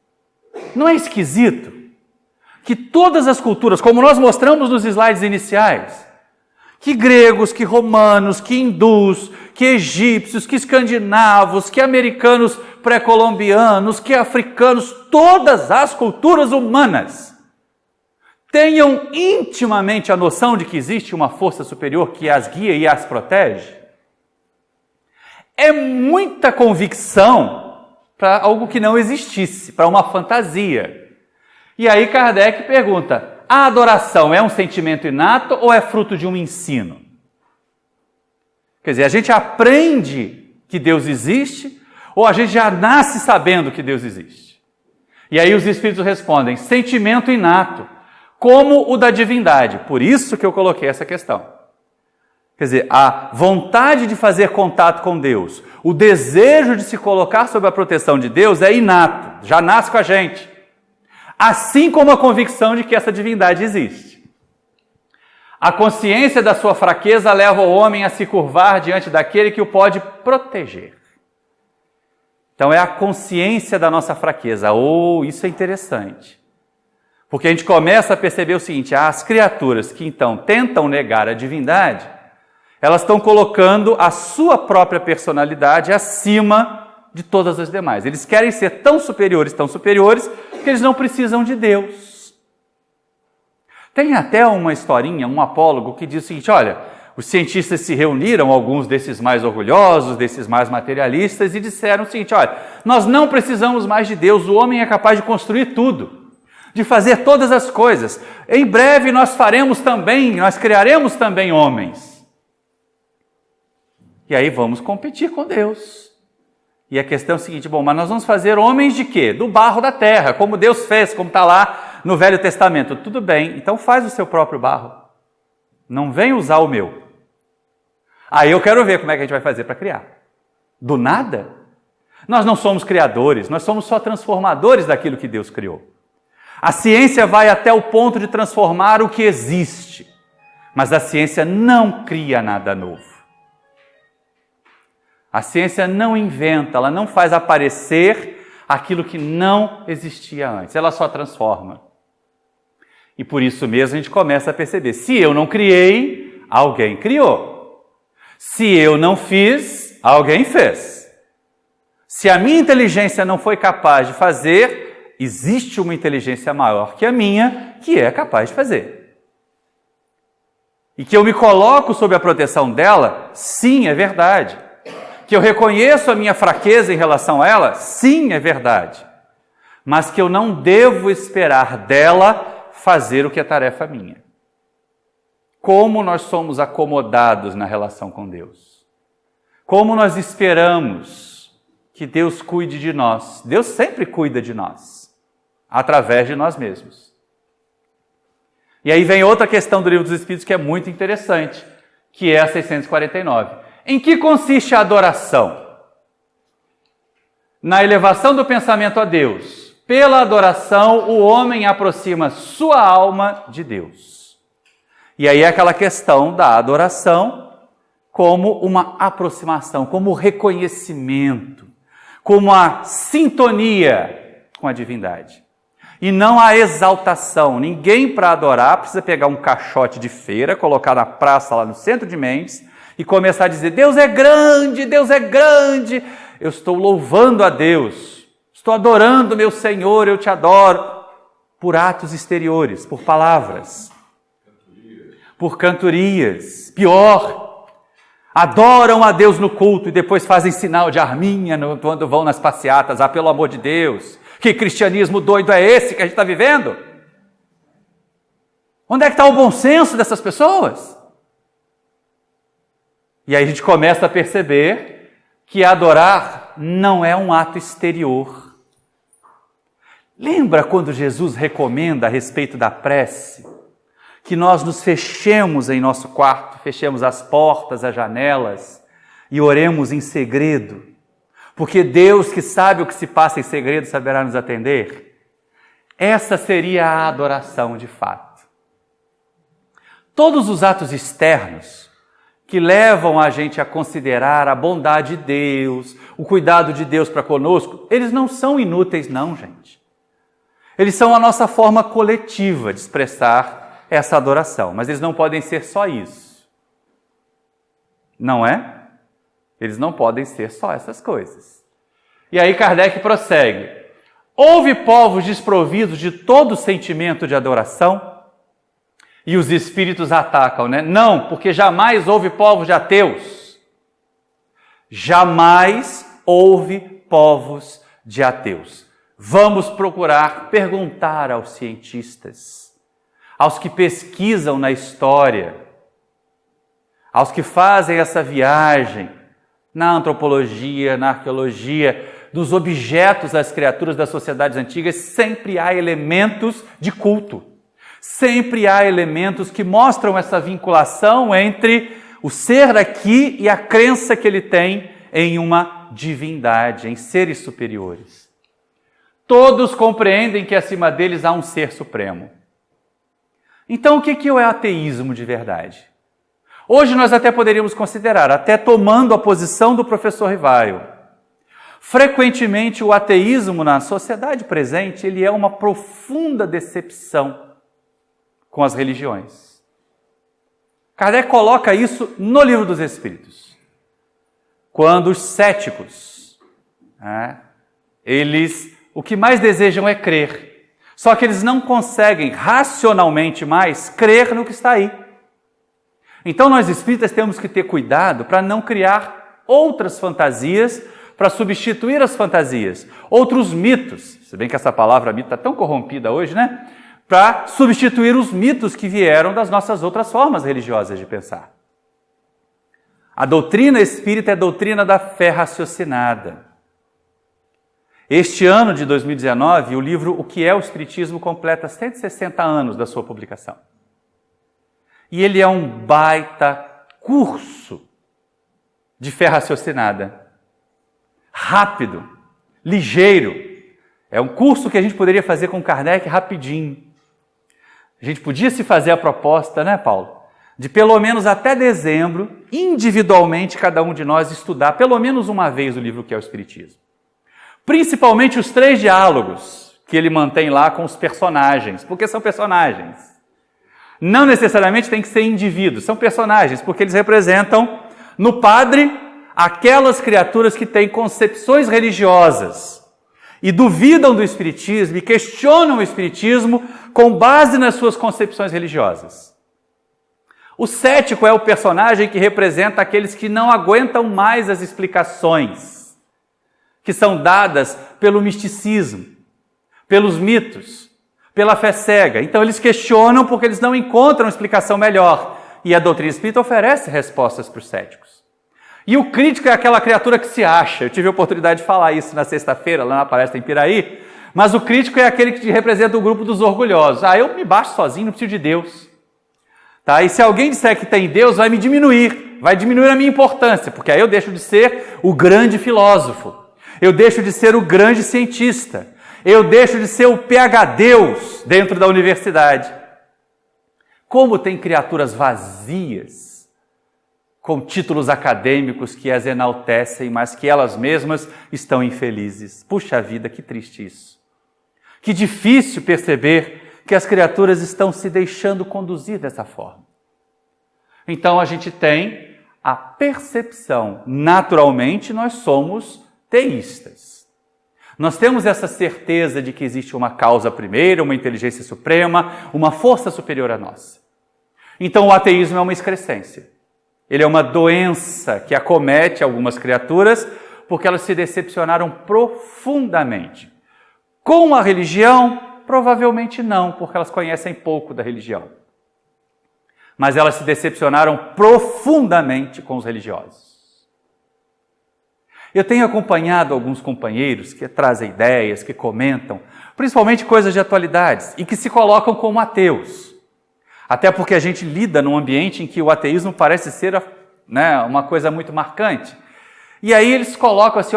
Speaker 2: Não é esquisito que todas as culturas, como nós mostramos nos slides iniciais, que gregos, que romanos, que hindus, que egípcios, que escandinavos, que americanos pré-colombianos, que africanos, todas as culturas humanas tenham intimamente a noção de que existe uma força superior que as guia e as protege? É muita convicção para algo que não existisse, para uma fantasia. E aí Kardec pergunta, a adoração é um sentimento inato ou é fruto de um ensino? Quer dizer, a gente aprende que Deus existe ou a gente já nasce sabendo que Deus existe? E aí os Espíritos respondem, sentimento inato, como o da divindade. Por isso que eu coloquei essa questão. Quer dizer, a vontade de fazer contato com Deus, o desejo de se colocar sob a proteção de Deus é inato, já nasce com a gente. Assim como a convicção de que essa divindade existe. A consciência da sua fraqueza leva o homem a se curvar diante daquele que o pode proteger. Então é a consciência da nossa fraqueza. Isso é interessante. Porque a gente começa a perceber o seguinte, as criaturas que então tentam negar a divindade, elas estão colocando a sua própria personalidade acima de todas as demais. Eles querem ser tão superiores, que eles não precisam de Deus. Tem até uma historinha, um apólogo, que diz o seguinte, olha, os cientistas se reuniram, alguns desses mais orgulhosos, desses mais materialistas, e disseram o seguinte, olha, nós não precisamos mais de Deus, o homem é capaz de construir tudo, de fazer todas as coisas. Em breve nós criaremos também homens. E aí vamos competir com Deus. E a questão é o seguinte, mas nós vamos fazer homens de quê? Do barro da terra, como Deus fez, como está lá no Velho Testamento. Tudo bem, então faz o seu próprio barro. Não vem usar o meu. Aí eu quero ver como é que a gente vai fazer para criar. Do nada? Nós não somos criadores, nós somos só transformadores daquilo que Deus criou. A ciência vai até o ponto de transformar o que existe, mas a ciência não cria nada novo. A ciência não inventa, ela não faz aparecer aquilo que não existia antes, ela só transforma. E por isso mesmo a gente começa a perceber, se eu não criei, alguém criou. Se eu não fiz, alguém fez. Se a minha inteligência não foi capaz de fazer, existe uma inteligência maior que a minha, que é capaz de fazer. e que eu me coloco sob a proteção dela, sim, é verdade. Que eu reconheço a minha fraqueza em relação a ela, sim, é verdade. Mas que eu não devo esperar dela fazer o que é tarefa minha. Como nós somos acomodados na relação com Deus. Como nós esperamos que Deus cuide de nós. Deus sempre cuida de nós, através de nós mesmos. E aí vem outra questão do Livro dos Espíritos que é muito interessante, que é a 649. Em que consiste a adoração? Na elevação do pensamento a Deus. Pela adoração, o homem aproxima sua alma de Deus. E aí é aquela questão da adoração como uma aproximação, como reconhecimento, como a sintonia com a divindade. E não a exaltação. Ninguém, para adorar, precisa pegar um caixote de feira, colocar na praça lá no centro de Mendes e começar a dizer: Deus é grande, Deus é grande. Eu estou louvando a Deus, estou adorando meu Senhor, eu te adoro. Por atos exteriores, por palavras, por cantorias. Pior, adoram a Deus no culto e depois fazem sinal de arminha quando vão nas passeatas. Ah, pelo amor de Deus, que cristianismo doido é esse que a gente está vivendo? Onde é que está o bom senso dessas pessoas? E aí a gente começa a perceber que adorar não é um ato exterior. Lembra quando Jesus recomenda a respeito da prece? Que nós nos fechemos em nosso quarto, fechemos as portas, as janelas e oremos em segredo. Porque Deus, que sabe o que se passa em segredo, saberá nos atender. Essa seria a adoração de fato. Todos os atos externos que levam a gente a considerar a bondade de Deus, o cuidado de Deus para conosco, eles não são inúteis não, gente. Eles são a nossa forma coletiva de expressar essa adoração, mas eles não podem ser só isso. Não é? Eles não podem ser só essas coisas. E aí Kardec prossegue. Houve povos desprovidos de todo sentimento de adoração? E os espíritos atacam, né? Não, porque jamais houve povos de ateus. Jamais houve povos de ateus. Vamos procurar perguntar aos cientistas, aos que pesquisam na história, aos que fazem essa viagem na antropologia, na arqueologia, dos objetos das criaturas das sociedades antigas, sempre há elementos de culto. Sempre há elementos que mostram essa vinculação entre o ser aqui e a crença que ele tem em uma divindade, em seres superiores. Todos compreendem que acima deles há um ser supremo. Então, o que é o ateísmo de verdade? Hoje nós até poderíamos considerar, até tomando a posição do professor Rivaio, frequentemente o ateísmo na sociedade presente, ele é uma profunda decepção com as religiões. Kardec coloca isso no Livro dos Espíritos. Quando os céticos, eles, o que mais desejam é crer. Só que eles não conseguem racionalmente mais crer no que está aí. Então nós espíritas temos que ter cuidado para não criar outras fantasias para substituir as fantasias, outros mitos, se bem que essa palavra mito está tão corrompida hoje, né? Para substituir os mitos que vieram das nossas outras formas religiosas de pensar. A doutrina espírita é a doutrina da fé raciocinada. Este ano de 2019, o livro O que é o Espiritismo completa 160 anos da sua publicação. E ele é um baita curso de fé raciocinada. Rápido, ligeiro. É um curso que a gente poderia fazer com Kardec rapidinho. A gente podia se fazer a proposta, né, Paulo? De pelo menos até dezembro, individualmente, cada um de nós estudar pelo menos uma vez o livro que é o Espiritismo. Principalmente os 3 diálogos que ele mantém lá com os personagens, porque são personagens. Não necessariamente tem que ser indivíduos, são personagens, porque eles representam no padre aquelas criaturas que têm concepções religiosas e duvidam do Espiritismo e questionam o Espiritismo com base nas suas concepções religiosas. O cético é o personagem que representa aqueles que não aguentam mais as explicações que são dadas pelo misticismo, pelos mitos, pela fé cega. Então eles questionam porque eles não encontram explicação melhor. E a doutrina espírita oferece respostas para os céticos. E o crítico é aquela criatura que se acha. Eu tive a oportunidade de falar isso na sexta-feira, lá na palestra em Piraí. Mas o crítico é aquele que representa o grupo dos orgulhosos. Eu me baixo sozinho, não preciso de Deus. Tá? E se alguém disser que tem Deus, vai diminuir a minha importância, porque aí eu deixo de ser o grande filósofo, eu deixo de ser o grande cientista, eu deixo de ser o PhD dentro da universidade. Como tem criaturas vazias, com títulos acadêmicos que as enaltecem, mas que elas mesmas estão infelizes. Puxa vida, que triste isso. Que difícil perceber que as criaturas estão se deixando conduzir dessa forma. Então a gente tem a percepção, naturalmente nós somos teístas. Nós temos essa certeza de que existe uma causa primeira, uma inteligência suprema, uma força superior a nós. Então o ateísmo é uma excrescência. Ele é uma doença que acomete algumas criaturas porque elas se decepcionaram profundamente. Com a religião, provavelmente não, porque elas conhecem pouco da religião. Mas elas se decepcionaram profundamente com os religiosos. Eu tenho acompanhado alguns companheiros que trazem ideias, que comentam, principalmente coisas de atualidades, e que se colocam como ateus. Até porque a gente lida num ambiente em que o ateísmo parece ser uma coisa muito marcante. E aí eles colocam assim,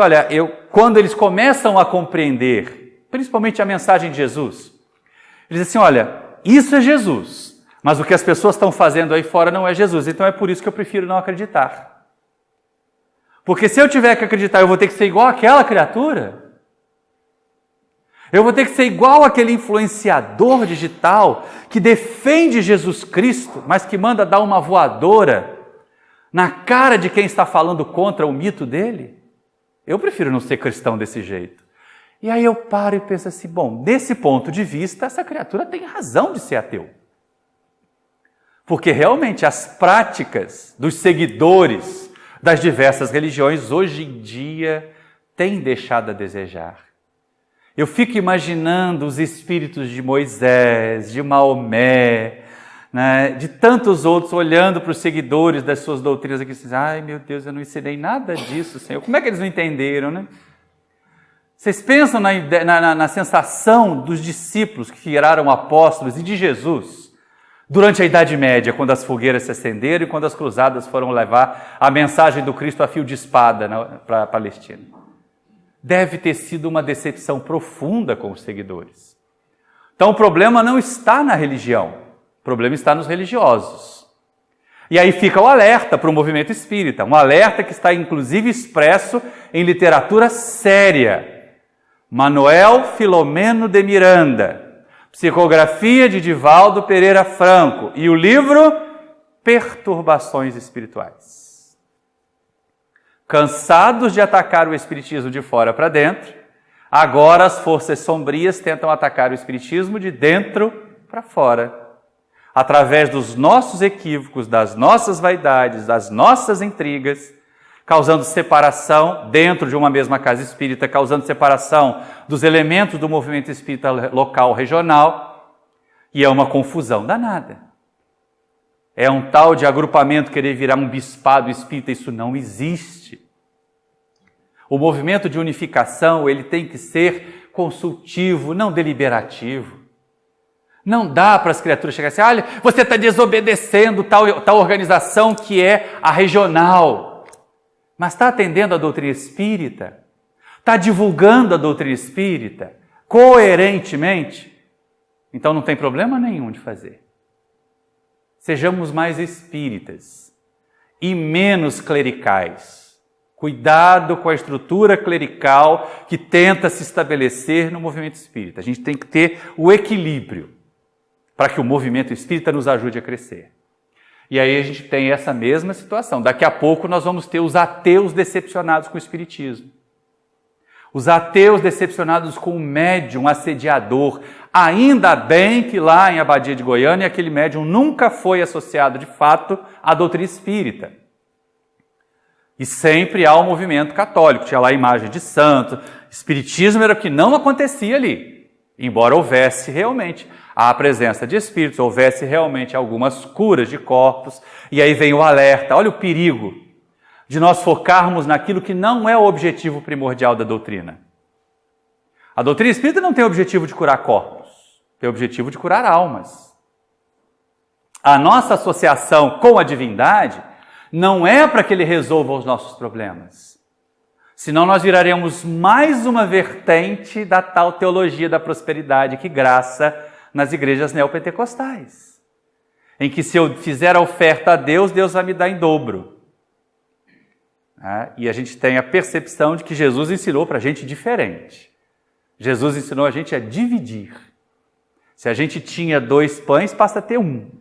Speaker 2: quando eles começam a compreender, principalmente a mensagem de Jesus, eles dizem assim, isso é Jesus, mas o que as pessoas estão fazendo aí fora não é Jesus, então é por isso que eu prefiro não acreditar. Porque se eu tiver que acreditar, eu vou ter que ser igual àquela criatura. Eu vou ter que ser igual àquele influenciador digital que defende Jesus Cristo, mas que manda dar uma voadora na cara de quem está falando contra o mito dele. Eu prefiro não ser cristão desse jeito. E aí eu paro e penso assim, desse ponto de vista, essa criatura tem razão de ser ateu. Porque realmente as práticas dos seguidores das diversas religiões hoje em dia têm deixado a desejar. Eu fico imaginando os espíritos de Moisés, de Maomé, de tantos outros olhando para os seguidores das suas doutrinas aqui e dizendo, ai meu Deus, eu não ensinei nada disso, Senhor. Como é que eles não entenderam, né? Vocês pensam na sensação dos discípulos que viraram apóstolos e de Jesus durante a Idade Média, quando as fogueiras se acenderam e quando as cruzadas foram levar a mensagem do Cristo a fio de espada para a Palestina. Deve ter sido uma decepção profunda com os seguidores. Então o problema não está na religião, o problema está nos religiosos. E aí fica o alerta para o movimento espírita, um alerta que está inclusive expresso em literatura séria. Manuel Filomeno de Miranda, psicografia de Divaldo Pereira Franco e o livro Perturbações Espirituais. Cansados de atacar o espiritismo de fora para dentro, agora as forças sombrias tentam atacar o espiritismo de dentro para fora. Através dos nossos equívocos, das nossas vaidades, das nossas intrigas, causando separação dentro de uma mesma casa espírita, causando separação dos elementos do movimento espírita local, regional, e é uma confusão danada. É um tal de agrupamento querer virar um bispado espírita, isso não existe. O movimento de unificação, ele tem que ser consultivo, não deliberativo. Não dá para as criaturas chegarem assim, olha, você está desobedecendo tal organização que é a regional. Mas está atendendo a doutrina espírita? Está divulgando a doutrina espírita? Coerentemente? Então não tem problema nenhum de fazer. Sejamos mais espíritas e menos clericais. Cuidado com a estrutura clerical que tenta se estabelecer no movimento espírita. A gente tem que ter o equilíbrio para que o movimento espírita nos ajude a crescer. E aí a gente tem essa mesma situação. Daqui a pouco nós vamos ter os ateus decepcionados com o espiritismo. Os ateus decepcionados com o médium assediador. Ainda bem que lá em Abadia de Goiânia aquele médium nunca foi associado de fato à doutrina espírita. E sempre há o movimento católico, tinha lá a imagem de santo. Espiritismo era o que não acontecia ali, embora houvesse realmente a presença de espíritos, houvesse realmente algumas curas de corpos. E aí vem o alerta, olha o perigo de nós focarmos naquilo que não é o objetivo primordial da doutrina. A doutrina espírita não tem o objetivo de curar corpos, tem o objetivo de curar almas. A nossa associação com a divindade não é para que ele resolva os nossos problemas. Senão nós viraremos mais uma vertente da tal teologia da prosperidade que graça nas igrejas neopentecostais. Em que se eu fizer a oferta a Deus, Deus vai me dar em dobro. E a gente tem a percepção de que Jesus ensinou para a gente diferente. Jesus ensinou a gente a dividir. Se a gente tinha 2 pães, passa a ter 1.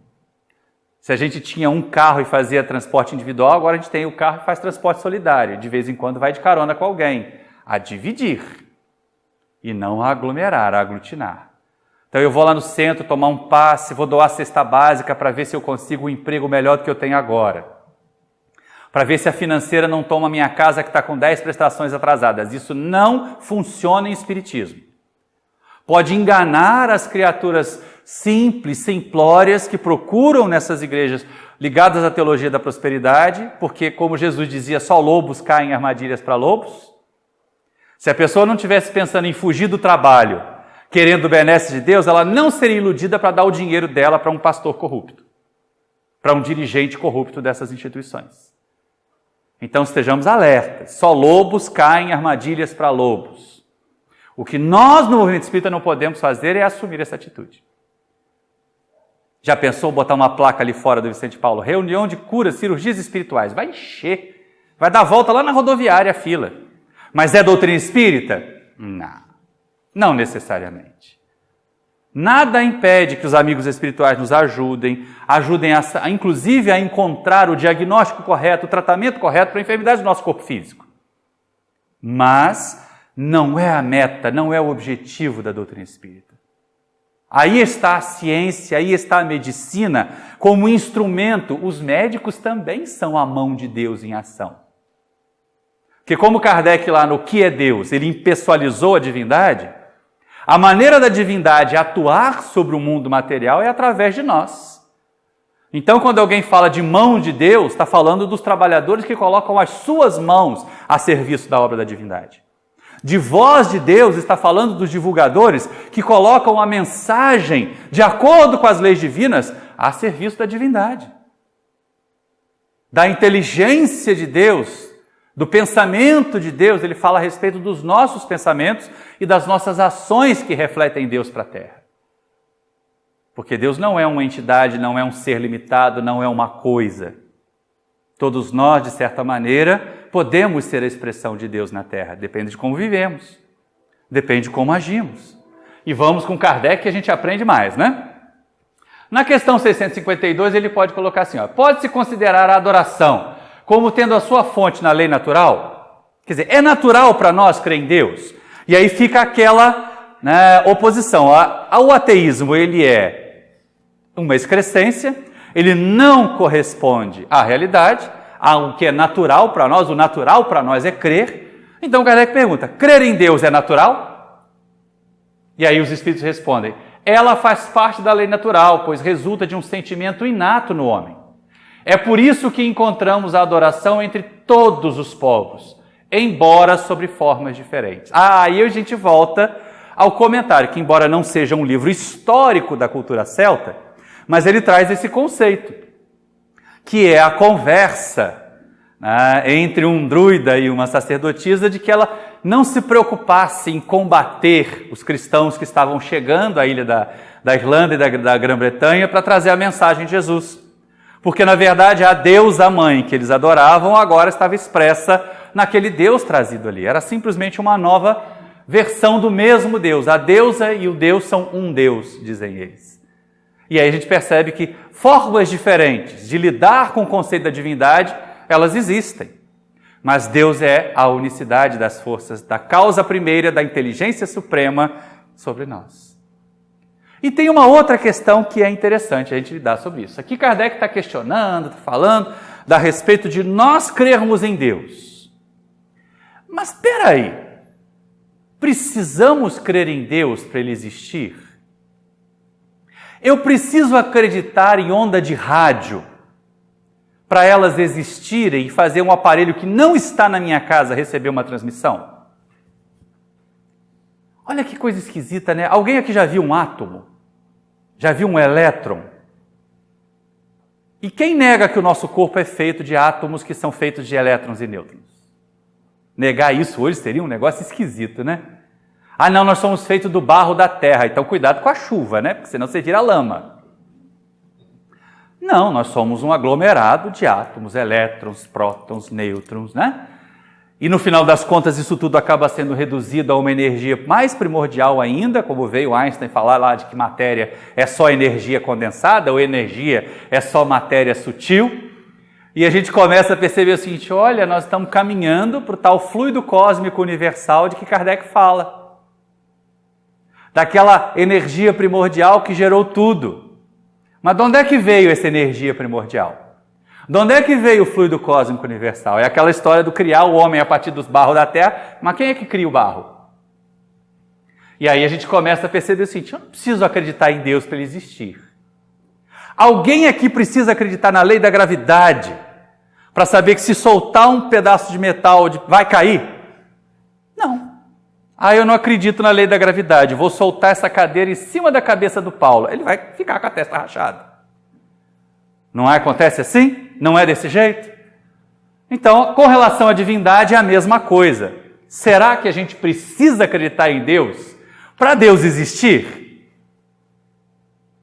Speaker 2: Se a gente tinha um carro e fazia transporte individual, agora a gente tem o carro e faz transporte solidário. De vez em quando vai de carona com alguém. A dividir. E não a aglomerar, a aglutinar. Então eu vou lá no centro tomar um passe, vou doar a cesta básica para ver se eu consigo um emprego melhor do que eu tenho agora. Para ver se a financeira não toma minha casa que está com 10 prestações atrasadas. Isso não funciona em espiritismo. Pode enganar as criaturas simples, simplórias, que procuram nessas igrejas ligadas à teologia da prosperidade, porque, como Jesus dizia, só lobos caem em armadilhas para lobos. Se a pessoa não estivesse pensando em fugir do trabalho, querendo o benesse de Deus, ela não seria iludida para dar o dinheiro dela para um pastor corrupto, para um dirigente corrupto dessas instituições. Então estejamos alertas, só lobos caem em armadilhas para lobos. O que nós no movimento espírita não podemos fazer é assumir essa atitude. Já pensou botar uma placa ali fora do Vicente Paulo? Reunião de curas, cirurgias espirituais. Vai encher, vai dar volta lá na rodoviária a fila. Mas é doutrina espírita? Não necessariamente. Nada impede que os amigos espirituais nos ajudem inclusive a encontrar o diagnóstico correto, o tratamento correto para a enfermidade do nosso corpo físico. Mas não é a meta, não é o objetivo da doutrina espírita. Aí está a ciência, aí está a medicina como instrumento. Os médicos também são a mão de Deus em ação. Porque como Kardec lá no Que é Deus, ele impessoalizou a divindade, a maneira da divindade atuar sobre o mundo material é através de nós. Então, quando alguém fala de mão de Deus, está falando dos trabalhadores que colocam as suas mãos a serviço da obra da divindade. De voz de Deus, está falando dos divulgadores que colocam a mensagem, de acordo com as leis divinas, a serviço da divindade. Da inteligência de Deus, do pensamento de Deus, ele fala a respeito dos nossos pensamentos e das nossas ações que refletem Deus para a Terra. Porque Deus não é uma entidade, não é um ser limitado, não é uma coisa. Todos nós, de certa maneira, podemos ser a expressão de Deus na Terra. Depende de como vivemos, depende de como agimos. E vamos com Kardec que a gente aprende mais, né? Na questão 652, ele pode colocar assim, pode-se considerar a adoração como tendo a sua fonte na lei natural? Quer dizer, é natural para nós crer em Deus? E aí fica aquela oposição. O ateísmo, ele é uma excrescência, ele não corresponde à realidade, ao que é natural para nós, o natural para nós é crer. Então Kardec pergunta, crer em Deus é natural? E aí os espíritos respondem, ela faz parte da lei natural, pois resulta de um sentimento inato no homem. É por isso que encontramos a adoração entre todos os povos, embora sob formas diferentes. Aí a gente volta ao comentário, que embora não seja um livro histórico da cultura celta, mas ele traz esse conceito, que é a conversa entre um druida e uma sacerdotisa, de que ela não se preocupasse em combater os cristãos que estavam chegando à ilha da Irlanda e da Grã-Bretanha para trazer a mensagem de Jesus. Porque, na verdade, a deusa mãe que eles adoravam agora estava expressa naquele Deus trazido ali. Era simplesmente uma nova versão do mesmo Deus. A deusa e o Deus são um Deus, dizem eles. E aí a gente percebe que formas diferentes de lidar com o conceito da divindade, elas existem. Mas Deus é a unicidade das forças, da causa primeira, da inteligência suprema sobre nós. E tem uma outra questão que é interessante a gente lidar sobre isso. Aqui Kardec está questionando, está falando a respeito de nós crermos em Deus. Mas espera aí, precisamos crer em Deus para Ele existir? Eu preciso acreditar em onda de rádio para elas existirem e fazer um aparelho que não está na minha casa receber uma transmissão? Olha que coisa esquisita, né? Alguém aqui já viu um átomo? Já viu um elétron? E quem nega que o nosso corpo é feito de átomos que são feitos de elétrons e nêutrons? Negar isso hoje seria um negócio esquisito, né? Ah, não, nós somos feitos do barro da terra, então cuidado com a chuva, né? Porque senão você vira lama. Não, nós somos um aglomerado de átomos, elétrons, prótons, nêutrons, né? E no final das contas isso tudo acaba sendo reduzido a uma energia mais primordial ainda, como veio Einstein falar lá de que matéria é só energia condensada ou energia é só matéria sutil. E a gente começa a perceber o seguinte, olha, nós estamos caminhando para o tal fluido cósmico universal de que Kardec fala. Daquela energia primordial que gerou tudo. Mas de onde é que veio essa energia primordial? De onde é que veio o fluido cósmico universal? É aquela história do criar o homem a partir dos barros da terra, mas quem é que cria o barro? E aí a gente começa a perceber o seguinte, eu não preciso acreditar em Deus para ele existir. Alguém aqui precisa acreditar na lei da gravidade para saber que se soltar um pedaço de metal vai cair? Não. Ah, eu não acredito na lei da gravidade, vou soltar essa cadeira em cima da cabeça do Paulo. Ele vai ficar com a testa rachada. Não acontece assim? Não é desse jeito? Então, com relação à divindade é a mesma coisa. Será que a gente precisa acreditar em Deus para Deus existir?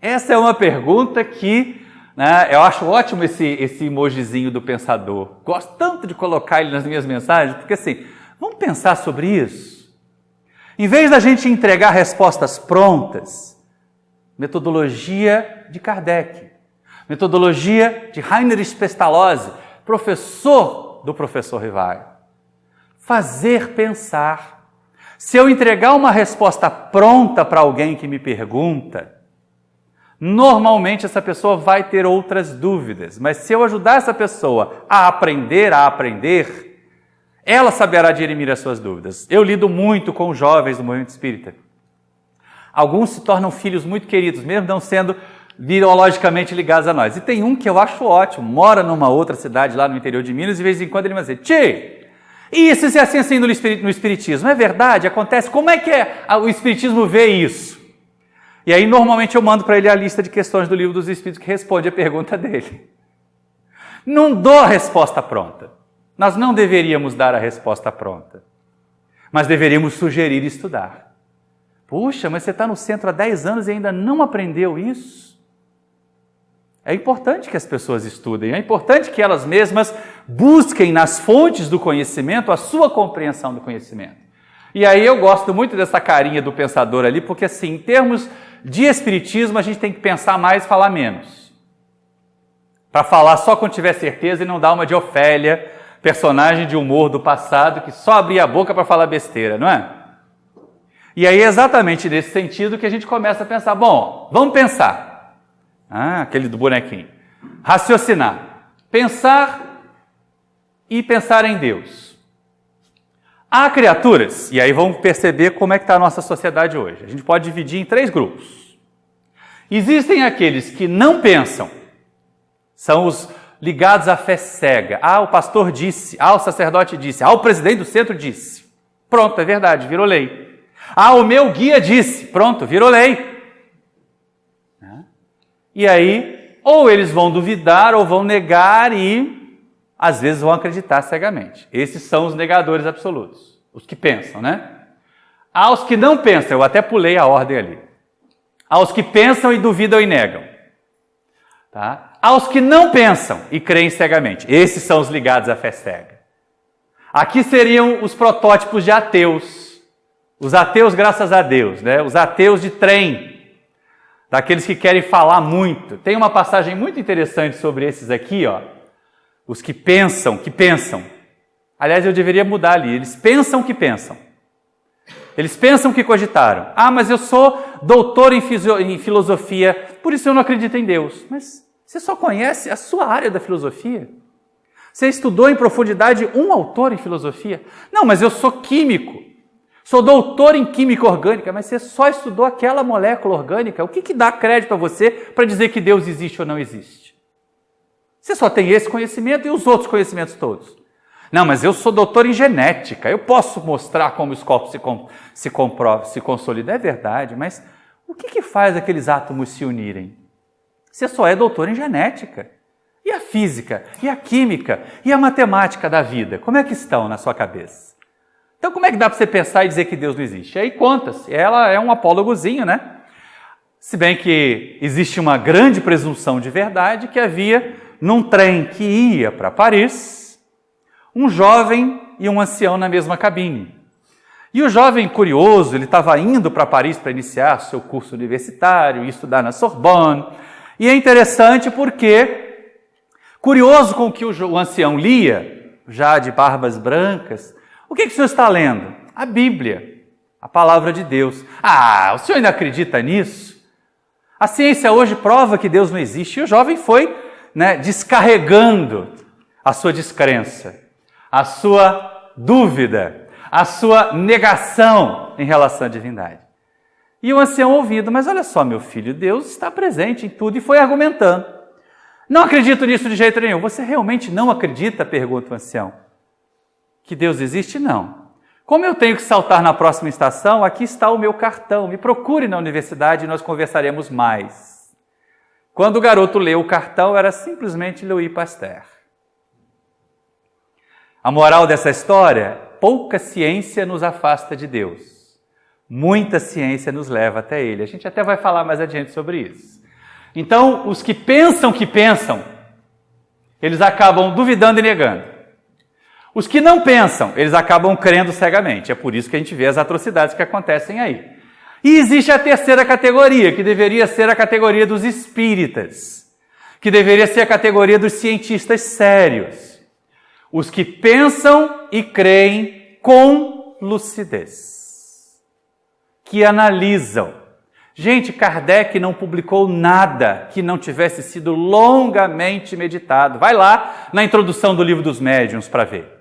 Speaker 2: Essa é uma pergunta que, né, eu acho ótimo esse emojizinho do pensador. Gosto tanto de colocar ele nas minhas mensagens, porque assim, vamos pensar sobre isso. Em vez da gente entregar respostas prontas, metodologia de Kardec, metodologia de Heinrich Pestalozzi, professor do professor Rivaio. Fazer pensar. Se eu entregar uma resposta pronta para alguém que me pergunta, normalmente essa pessoa vai ter outras dúvidas, mas se eu ajudar essa pessoa a aprender, ela saberá dirimir as suas dúvidas. Eu lido muito com jovens do movimento espírita. Alguns se tornam filhos muito queridos, mesmo não sendo biologicamente ligados a nós. E tem um que eu acho ótimo, mora numa outra cidade lá no interior de Minas, e de vez em quando ele vai dizer, Tchê, isso é assim no Espiritismo, é verdade? Acontece? Como é que o Espiritismo vê isso? E aí normalmente eu mando para ele a lista de questões do Livro dos Espíritos que responde a pergunta dele. Não dou a resposta pronta. Nós não deveríamos dar a resposta pronta, mas deveríamos sugerir estudar. Puxa, mas você está no centro há 10 anos e ainda não aprendeu isso? É importante que as pessoas estudem, é importante que elas mesmas busquem nas fontes do conhecimento a sua compreensão do conhecimento. E aí eu gosto muito dessa carinha do pensador ali, porque assim, em termos de espiritismo, a gente tem que pensar mais e falar menos. Para falar só quando tiver certeza e não dar uma de Ofélia, personagem de humor do passado que só abria a boca para falar besteira, não é? E aí é exatamente nesse sentido que a gente começa a pensar, bom, vamos pensar. Aquele do bonequinho. Raciocinar. Pensar e pensar em Deus. Há criaturas, e aí vamos perceber como é que está a nossa sociedade hoje. A gente pode dividir em 3 grupos. Existem aqueles que não pensam, são os ligados à fé cega. O pastor disse, o sacerdote disse, o presidente do centro disse. Pronto, é verdade, virou lei. O meu guia disse, pronto, virou lei. E aí, ou eles vão duvidar, ou vão negar e, às vezes, vão acreditar cegamente. Esses são os negadores absolutos, os que pensam, né? Há os que não pensam, eu até pulei a ordem ali. Há os que pensam e duvidam e negam. Tá? Há os que não pensam e creem cegamente. Esses são os ligados à fé cega. Aqui seriam os protótipos de ateus. Os ateus, graças a Deus, né? Os ateus de trem. Daqueles que querem falar muito. Tem uma passagem muito interessante sobre esses aqui, ó. Os que pensam. Aliás, eu deveria mudar ali. Eles pensam que pensam. Eles pensam que cogitaram. Ah, mas eu sou doutor em filosofia, por isso eu não acredito em Deus. Mas você só conhece a sua área da filosofia? Você estudou em profundidade um autor em filosofia? Não, mas eu sou químico. Sou doutor em química orgânica, mas você só estudou aquela molécula orgânica. O que dá crédito a você para dizer que Deus existe ou não existe? Você só tem esse conhecimento e os outros conhecimentos todos. Não, mas eu sou doutor em genética. Eu posso mostrar como os corpos se consolidam. É verdade, mas o que faz aqueles átomos se unirem? Você só é doutor em genética. E a física, e a química, e a matemática da vida? Como é que estão na sua cabeça? Então, como é que dá para você pensar e dizer que Deus não existe? Aí conta-se, ela é um apólogozinho, né? Se bem que existe uma grande presunção de verdade que havia, num trem que ia para Paris, um jovem e um ancião na mesma cabine. E o jovem curioso, ele estava indo para Paris para iniciar seu curso universitário, estudar na Sorbonne. E é interessante porque, curioso com o que o ancião lia, já de barbas brancas, o que o senhor está lendo? A Bíblia, a palavra de Deus. Ah, o senhor ainda acredita nisso? A ciência hoje prova que Deus não existe. E o jovem foi, descarregando a sua descrença, a sua dúvida, a sua negação em relação à divindade. E o ancião ouvindo, mas olha só, meu filho, Deus está presente em tudo, e foi argumentando. Não acredito nisso de jeito nenhum. Você realmente não acredita? Pergunta o ancião. Que Deus existe? Não. Como eu tenho que saltar na próxima estação, aqui está o meu cartão. Me procure na universidade e nós conversaremos mais. Quando o garoto leu o cartão, era simplesmente Louis Pasteur. A moral dessa história, pouca ciência nos afasta de Deus. Muita ciência nos leva até Ele. A gente até vai falar mais adiante sobre isso. Então, os que pensam, eles acabam duvidando e negando. Os que não pensam, eles acabam crendo cegamente. É por isso que a gente vê as atrocidades que acontecem aí. E existe a terceira categoria, que deveria ser a categoria dos espíritas, que deveria ser a categoria dos cientistas sérios. Os que pensam e creem com lucidez, que analisam. Gente, Kardec não publicou nada que não tivesse sido longamente meditado. Vai lá na introdução do Livro dos Médiuns para ver.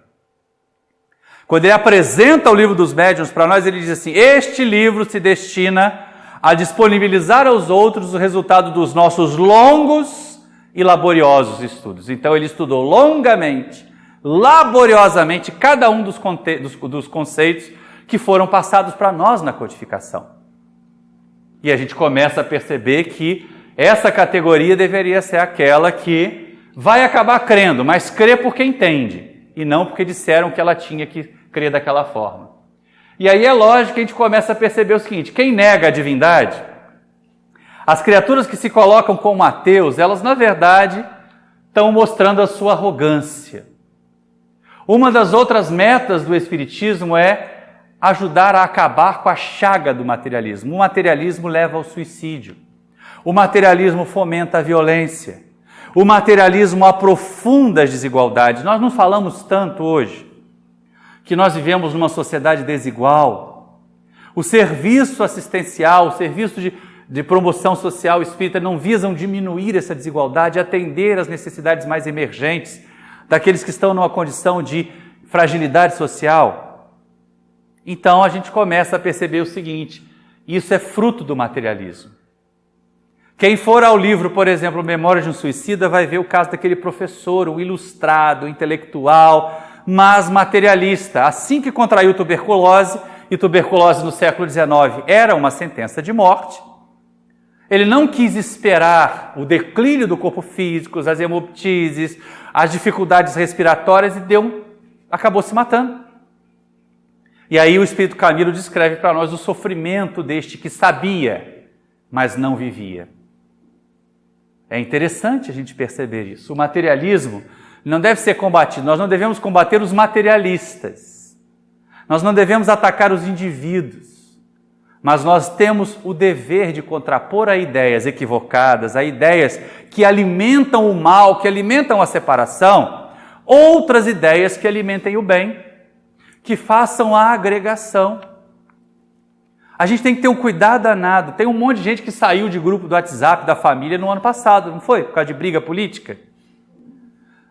Speaker 2: Quando ele apresenta o Livro dos Médiuns para nós, ele diz assim: este livro se destina a disponibilizar aos outros o resultado dos nossos longos e laboriosos estudos. Então ele estudou longamente, laboriosamente, cada um dos conceitos que foram passados para nós na codificação. E a gente começa a perceber que essa categoria deveria ser aquela que vai acabar crendo, mas crê porque entende, e não porque disseram que ela tinha que crer daquela forma. E aí é lógico que a gente começa a perceber o seguinte: quem nega a divindade, as criaturas que se colocam como ateus, elas na verdade estão mostrando a sua arrogância. Uma das outras metas do Espiritismo é ajudar a acabar com a chaga do materialismo. O materialismo leva ao suicídio. O materialismo fomenta a violência. O materialismo aprofunda as desigualdades. Nós não falamos tanto hoje que nós vivemos numa sociedade desigual. O serviço assistencial, o serviço de promoção social espírita não visam diminuir essa desigualdade, atender às necessidades mais emergentes daqueles que estão numa condição de fragilidade social. Então a gente começa a perceber o seguinte: isso é fruto do materialismo. Quem for ao livro, por exemplo, Memórias de um Suicida, vai ver o caso daquele professor, um ilustrado, intelectual, mas materialista. Assim que contraiu tuberculose, e tuberculose no século XIX era uma sentença de morte, ele não quis esperar o declínio do corpo físico, as hemoptises, as dificuldades respiratórias e acabou se matando. E aí o Espírito Camilo descreve para nós o sofrimento deste que sabia, mas não vivia. É interessante a gente perceber isso. O materialismo não deve ser combatido. Nós não devemos combater os materialistas. Nós não devemos atacar os indivíduos. Mas nós temos o dever de contrapor a ideias equivocadas, a ideias que alimentam o mal, que alimentam a separação, outras ideias que alimentem o bem, que façam a agregação. A gente tem que ter um cuidado danado. Tem um monte de gente que saiu de grupo do WhatsApp da família no ano passado, não foi? Por causa de briga política.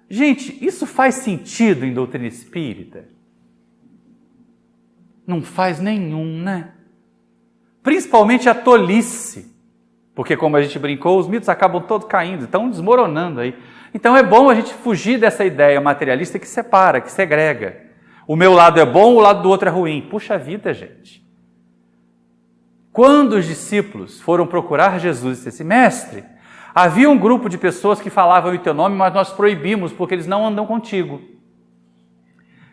Speaker 2: Gente, isso faz sentido em doutrina espírita? Não faz nenhum, né? Principalmente a tolice. Porque, como a gente brincou, os mitos acabam todos caindo, estão desmoronando aí. Então é bom a gente fugir dessa ideia materialista que separa, que segrega. O meu lado é bom, o lado do outro é ruim. Puxa vida, gente. Quando os discípulos foram procurar Jesus e disseram assim, mestre, havia um grupo de pessoas que falavam o teu nome, mas nós proibimos, porque eles não andam contigo.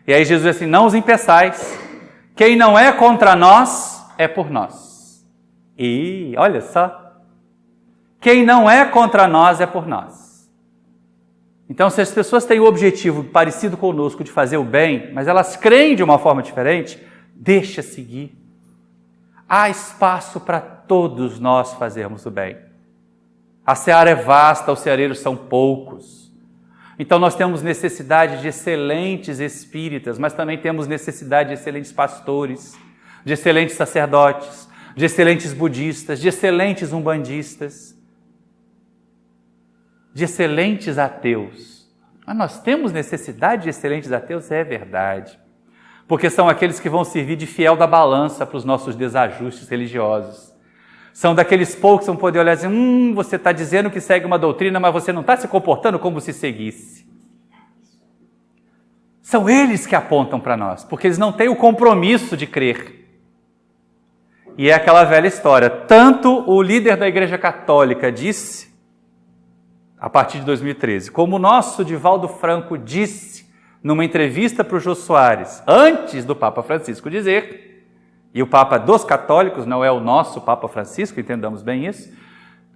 Speaker 2: E aí Jesus disse assim, não os impeçais. Quem não é contra nós, é por nós. E olha só. Quem não é contra nós, é por nós. Então, se as pessoas têm o objetivo parecido conosco de fazer o bem, mas elas creem de uma forma diferente, deixa seguir. Há espaço para todos nós fazermos o bem. A seara é vasta, os ceareiros são poucos. Então nós temos necessidade de excelentes espíritas, mas também temos necessidade de excelentes pastores, de excelentes sacerdotes, de excelentes budistas, de excelentes umbandistas, de excelentes ateus. Mas nós temos necessidade de excelentes ateus? É verdade. Porque são aqueles que vão servir de fiel da balança para os nossos desajustes religiosos. São daqueles poucos que vão poder olhar e dizer, você está dizendo que segue uma doutrina, mas você não está se comportando como se seguisse. São eles que apontam para nós, porque eles não têm o compromisso de crer. E é aquela velha história. Tanto o líder da Igreja Católica disse, a partir de 2013, como o nosso Divaldo Franco disse numa entrevista para o Jô Soares, antes do Papa Francisco dizer, e o Papa dos católicos, não é o nosso Papa Francisco, entendamos bem isso,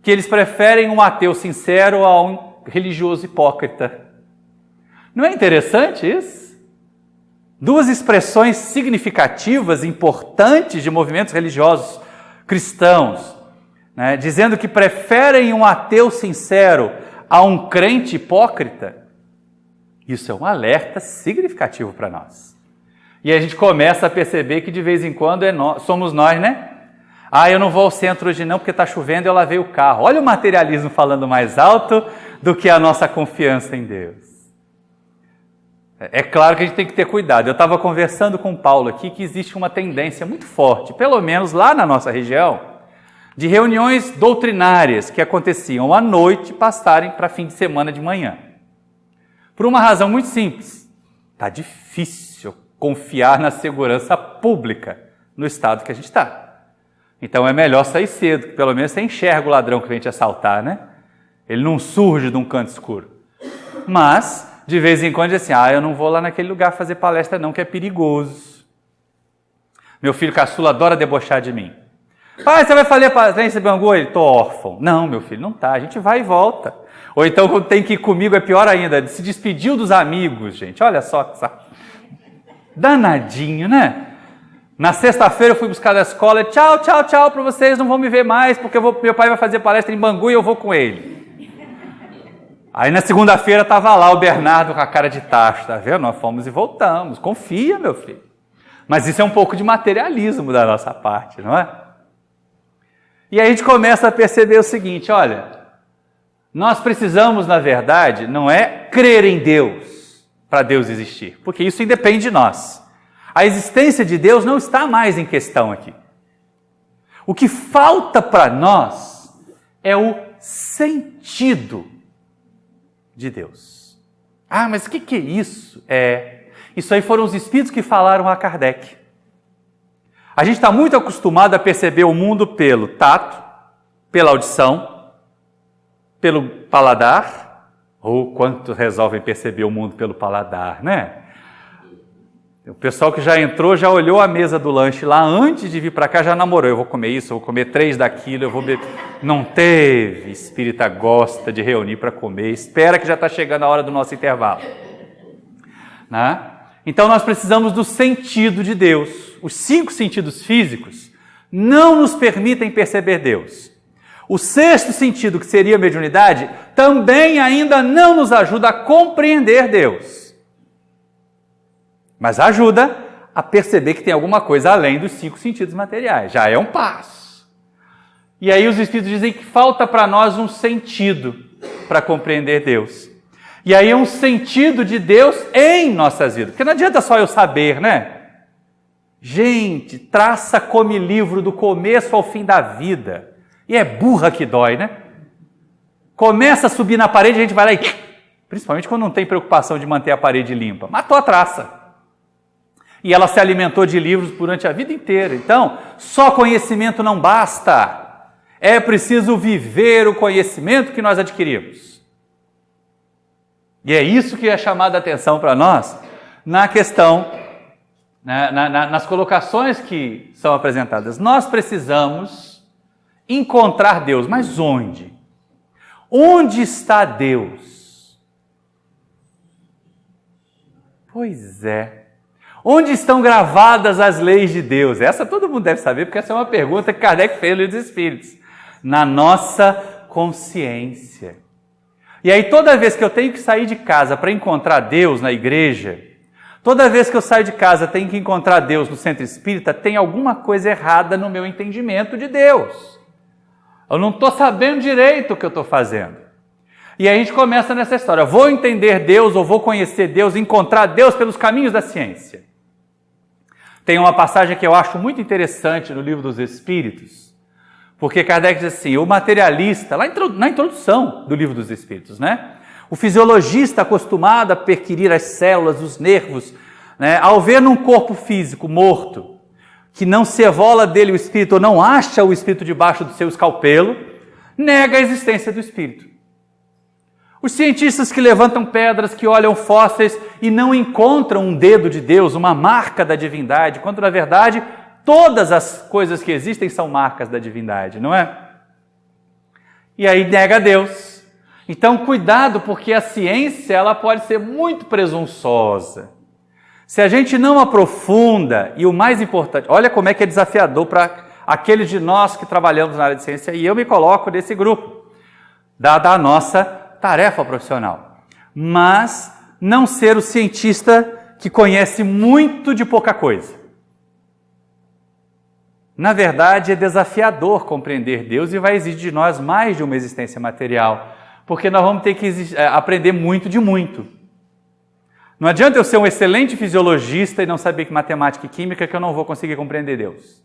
Speaker 2: que eles preferem um ateu sincero a um religioso hipócrita. Não é interessante isso? Duas expressões significativas, importantes de movimentos religiosos cristãos, né, dizendo que preferem um ateu sincero a um crente hipócrita. Isso é um alerta significativo para nós. E a gente começa a perceber que de vez em quando somos nós, né? Eu não vou ao centro hoje não porque está chovendo e eu lavei o carro. Olha o materialismo falando mais alto do que a nossa confiança em Deus. É claro que a gente tem que ter cuidado. Eu estava conversando com o Paulo aqui que existe uma tendência muito forte, pelo menos lá na nossa região, de reuniões doutrinárias que aconteciam à noite passarem para fim de semana de manhã. Por uma razão muito simples. Está difícil confiar na segurança pública no estado que a gente está. Então é melhor sair cedo, que pelo menos você enxerga o ladrão que vem te assaltar, né? Ele não surge de um canto escuro. Mas, de vez em quando, diz assim, eu não vou lá naquele lugar fazer palestra não, que é perigoso. Meu filho caçula adora debochar de mim. Pai, você vai fazer palestra em Bangu? Ele, tô órfão. Não, meu filho, não tá. A gente vai e volta. Ou então, quando tem que ir comigo, é pior ainda. Se despediu dos amigos, gente. Olha só. Danadinho, né? Na sexta-feira eu fui buscar da escola. Tchau, tchau, tchau para vocês. Não vão me ver mais, porque meu pai vai fazer palestra em Bangu e eu vou com ele. Aí na segunda-feira estava lá o Bernardo com a cara de tacho. Tá vendo? Nós fomos e voltamos. Confia, meu filho. Mas isso é um pouco de materialismo da nossa parte, não é? E aí a gente começa a perceber o seguinte, olha, nós precisamos, na verdade, não é crer em Deus para Deus existir, porque isso independe de nós. A existência de Deus não está mais em questão aqui. O que falta para nós é o sentido de Deus. Mas o que é isso? Isso aí foram os espíritos que falaram a Kardec. A gente está muito acostumado a perceber o mundo pelo tato, pela audição, pelo paladar. Quantos resolvem perceber o mundo pelo paladar, né? O pessoal que já entrou, já olhou a mesa do lanche lá, antes de vir para cá, já namorou. Eu vou comer isso, eu vou comer 3 daquilo, eu vou beber. Não teve. Espírita gosta de reunir para comer, espera que já está chegando a hora do nosso intervalo. Né? Então nós precisamos do sentido de Deus. Os 5 sentidos físicos não nos permitem perceber Deus. O 6º sentido, que seria a mediunidade, também ainda não nos ajuda a compreender Deus. Mas ajuda a perceber que tem alguma coisa além dos 5 sentidos materiais. Já é um passo. E aí os Espíritos dizem que falta para nós um sentido para compreender Deus. E aí é um sentido de Deus em nossas vidas. Porque não adianta só eu saber, né? Gente, traça come livro do começo ao fim da vida. E é burra que dói, né? Começa a subir na parede, a gente vai lá e... Principalmente quando não tem preocupação de manter a parede limpa. Matou a traça. E ela se alimentou de livros durante a vida inteira. Então, só conhecimento não basta. É preciso viver o conhecimento que nós adquirimos. E é isso que é chamado a atenção para nós na questão, nas colocações que são apresentadas. Nós precisamos encontrar Deus, mas onde? Onde está Deus? Pois é. Onde estão gravadas as leis de Deus? Essa todo mundo deve saber, porque essa é uma pergunta que Kardec fez no Livro dos Espíritos. Na nossa consciência. E aí toda vez que eu tenho que sair de casa para encontrar Deus na igreja, toda vez que eu saio de casa tenho que encontrar Deus no centro espírita, tem alguma coisa errada no meu entendimento de Deus. Eu não estou sabendo direito o que eu estou fazendo. E aí a gente começa nessa história. Vou entender Deus ou vou conhecer Deus, encontrar Deus pelos caminhos da ciência. Tem uma passagem que eu acho muito interessante no Livro dos Espíritos, porque Kardec diz assim, o materialista, lá na introdução do Livro dos Espíritos, né? O fisiologista acostumado a perquirir as células, os nervos, né? Ao ver num corpo físico morto, que não se evola dele o espírito, ou não acha o espírito debaixo do seu escalpelo, nega a existência do espírito. Os cientistas que levantam pedras, que olham fósseis e não encontram um dedo de Deus, uma marca da divindade, quando na verdade todas as coisas que existem são marcas da divindade, não é? E aí nega Deus. Então cuidado, porque a ciência ela pode ser muito presunçosa. Se a gente não aprofunda, e o mais importante, olha como é que é desafiador para aqueles de nós que trabalhamos na área de ciência, e eu me coloco nesse grupo, dada a nossa tarefa profissional. Mas não ser o cientista que conhece muito de pouca coisa. Na verdade, é desafiador compreender Deus e vai exigir de nós mais de uma existência material, porque nós vamos ter que aprender muito de muito. Não adianta eu ser um excelente fisiologista e não saber que matemática e química que eu não vou conseguir compreender Deus.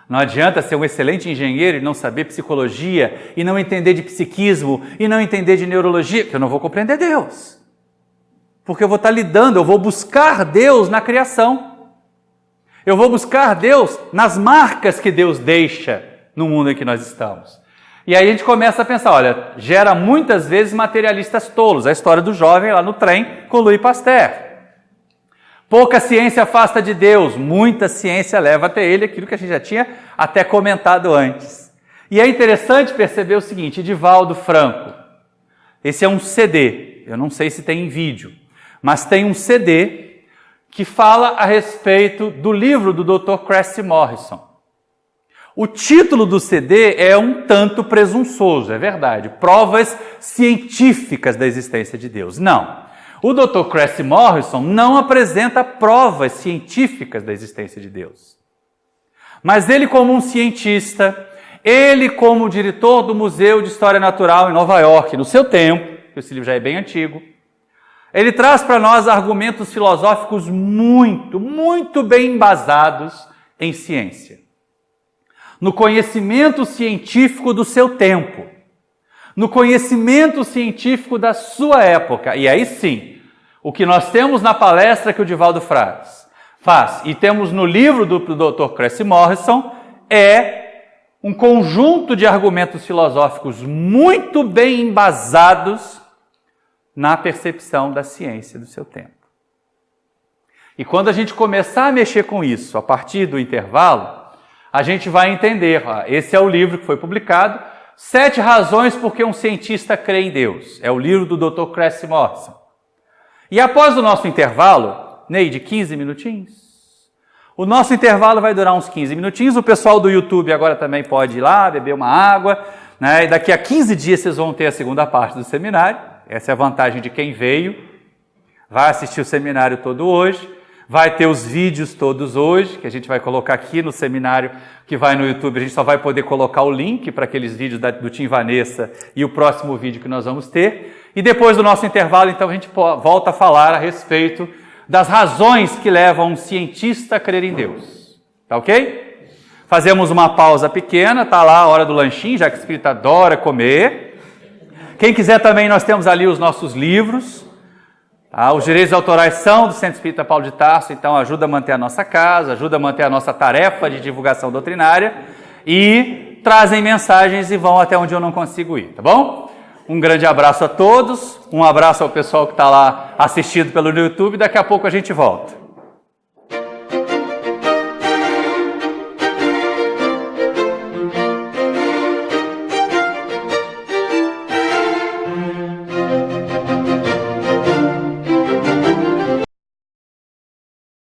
Speaker 2: Não adianta ser um excelente engenheiro e não saber psicologia e não entender de psiquismo e não entender de neurologia, que eu não vou compreender Deus. Porque eu vou estar lidando, eu vou buscar Deus na criação. Eu vou buscar Deus nas marcas que Deus deixa no mundo em que nós estamos. E aí a gente começa a pensar, olha, gera muitas vezes materialistas tolos. A história do jovem lá no trem com Louis Pasteur. Pouca ciência afasta de Deus, muita ciência leva até ele, aquilo que a gente já tinha até comentado antes. E é interessante perceber o seguinte, Divaldo Franco, esse é um CD, eu não sei se tem em vídeo, mas tem um CD que fala a respeito do livro do Dr. Cressy Morrison. O título do CD é um tanto presunçoso, é verdade, provas científicas da existência de Deus. Não. O Dr. Cressy Morrison não apresenta provas científicas da existência de Deus. Mas ele como um cientista, ele como diretor do Museu de História Natural em Nova York, no seu tempo, que esse livro já é bem antigo, ele traz para nós argumentos filosóficos muito bem embasados em ciência. No conhecimento científico do seu tempo, no conhecimento científico da sua época. E aí sim, o que nós temos na palestra que o Divaldo faz e temos no livro do Dr. Cressy Morrison é um conjunto de argumentos filosóficos muito bem embasados na percepção da ciência do seu tempo. E quando a gente começar a mexer com isso, a partir do intervalo, a gente vai entender, esse é o livro que foi publicado, 7 razões por que um cientista crê em Deus. É o livro do Dr. Cressy Morrison. E após o nosso intervalo, Neide, 15 minutinhos? O nosso intervalo vai durar uns 15 minutinhos. O pessoal do YouTube agora também pode ir lá, beber uma água, né? E daqui a 15 dias vocês vão ter a segunda parte do seminário. Essa é a vantagem de quem veio. vai assistir o seminário todo hoje, vai ter os vídeos todos hoje, que a gente vai colocar aqui no seminário, que vai no YouTube. A gente só vai poder colocar o link para aqueles vídeos do Tim Vanessa e o próximo vídeo que nós vamos ter. E depois do nosso intervalo, então, a gente volta a falar a respeito das razões que levam um cientista a crer em Deus. Tá ok? Fazemos uma pausa pequena, tá lá a hora do lanchinho, já que o Espírito adora comer. Quem quiser também, nós temos ali os nossos livros. Os direitos autorais são do Centro Espírita Paulo de Tarso, então ajuda a manter a nossa casa, ajuda a manter a nossa tarefa de divulgação doutrinária e trazem mensagens e vão até onde eu não consigo ir, tá bom? Um grande abraço a todos, um abraço ao pessoal que está lá assistindo pelo YouTube, daqui a pouco a gente volta.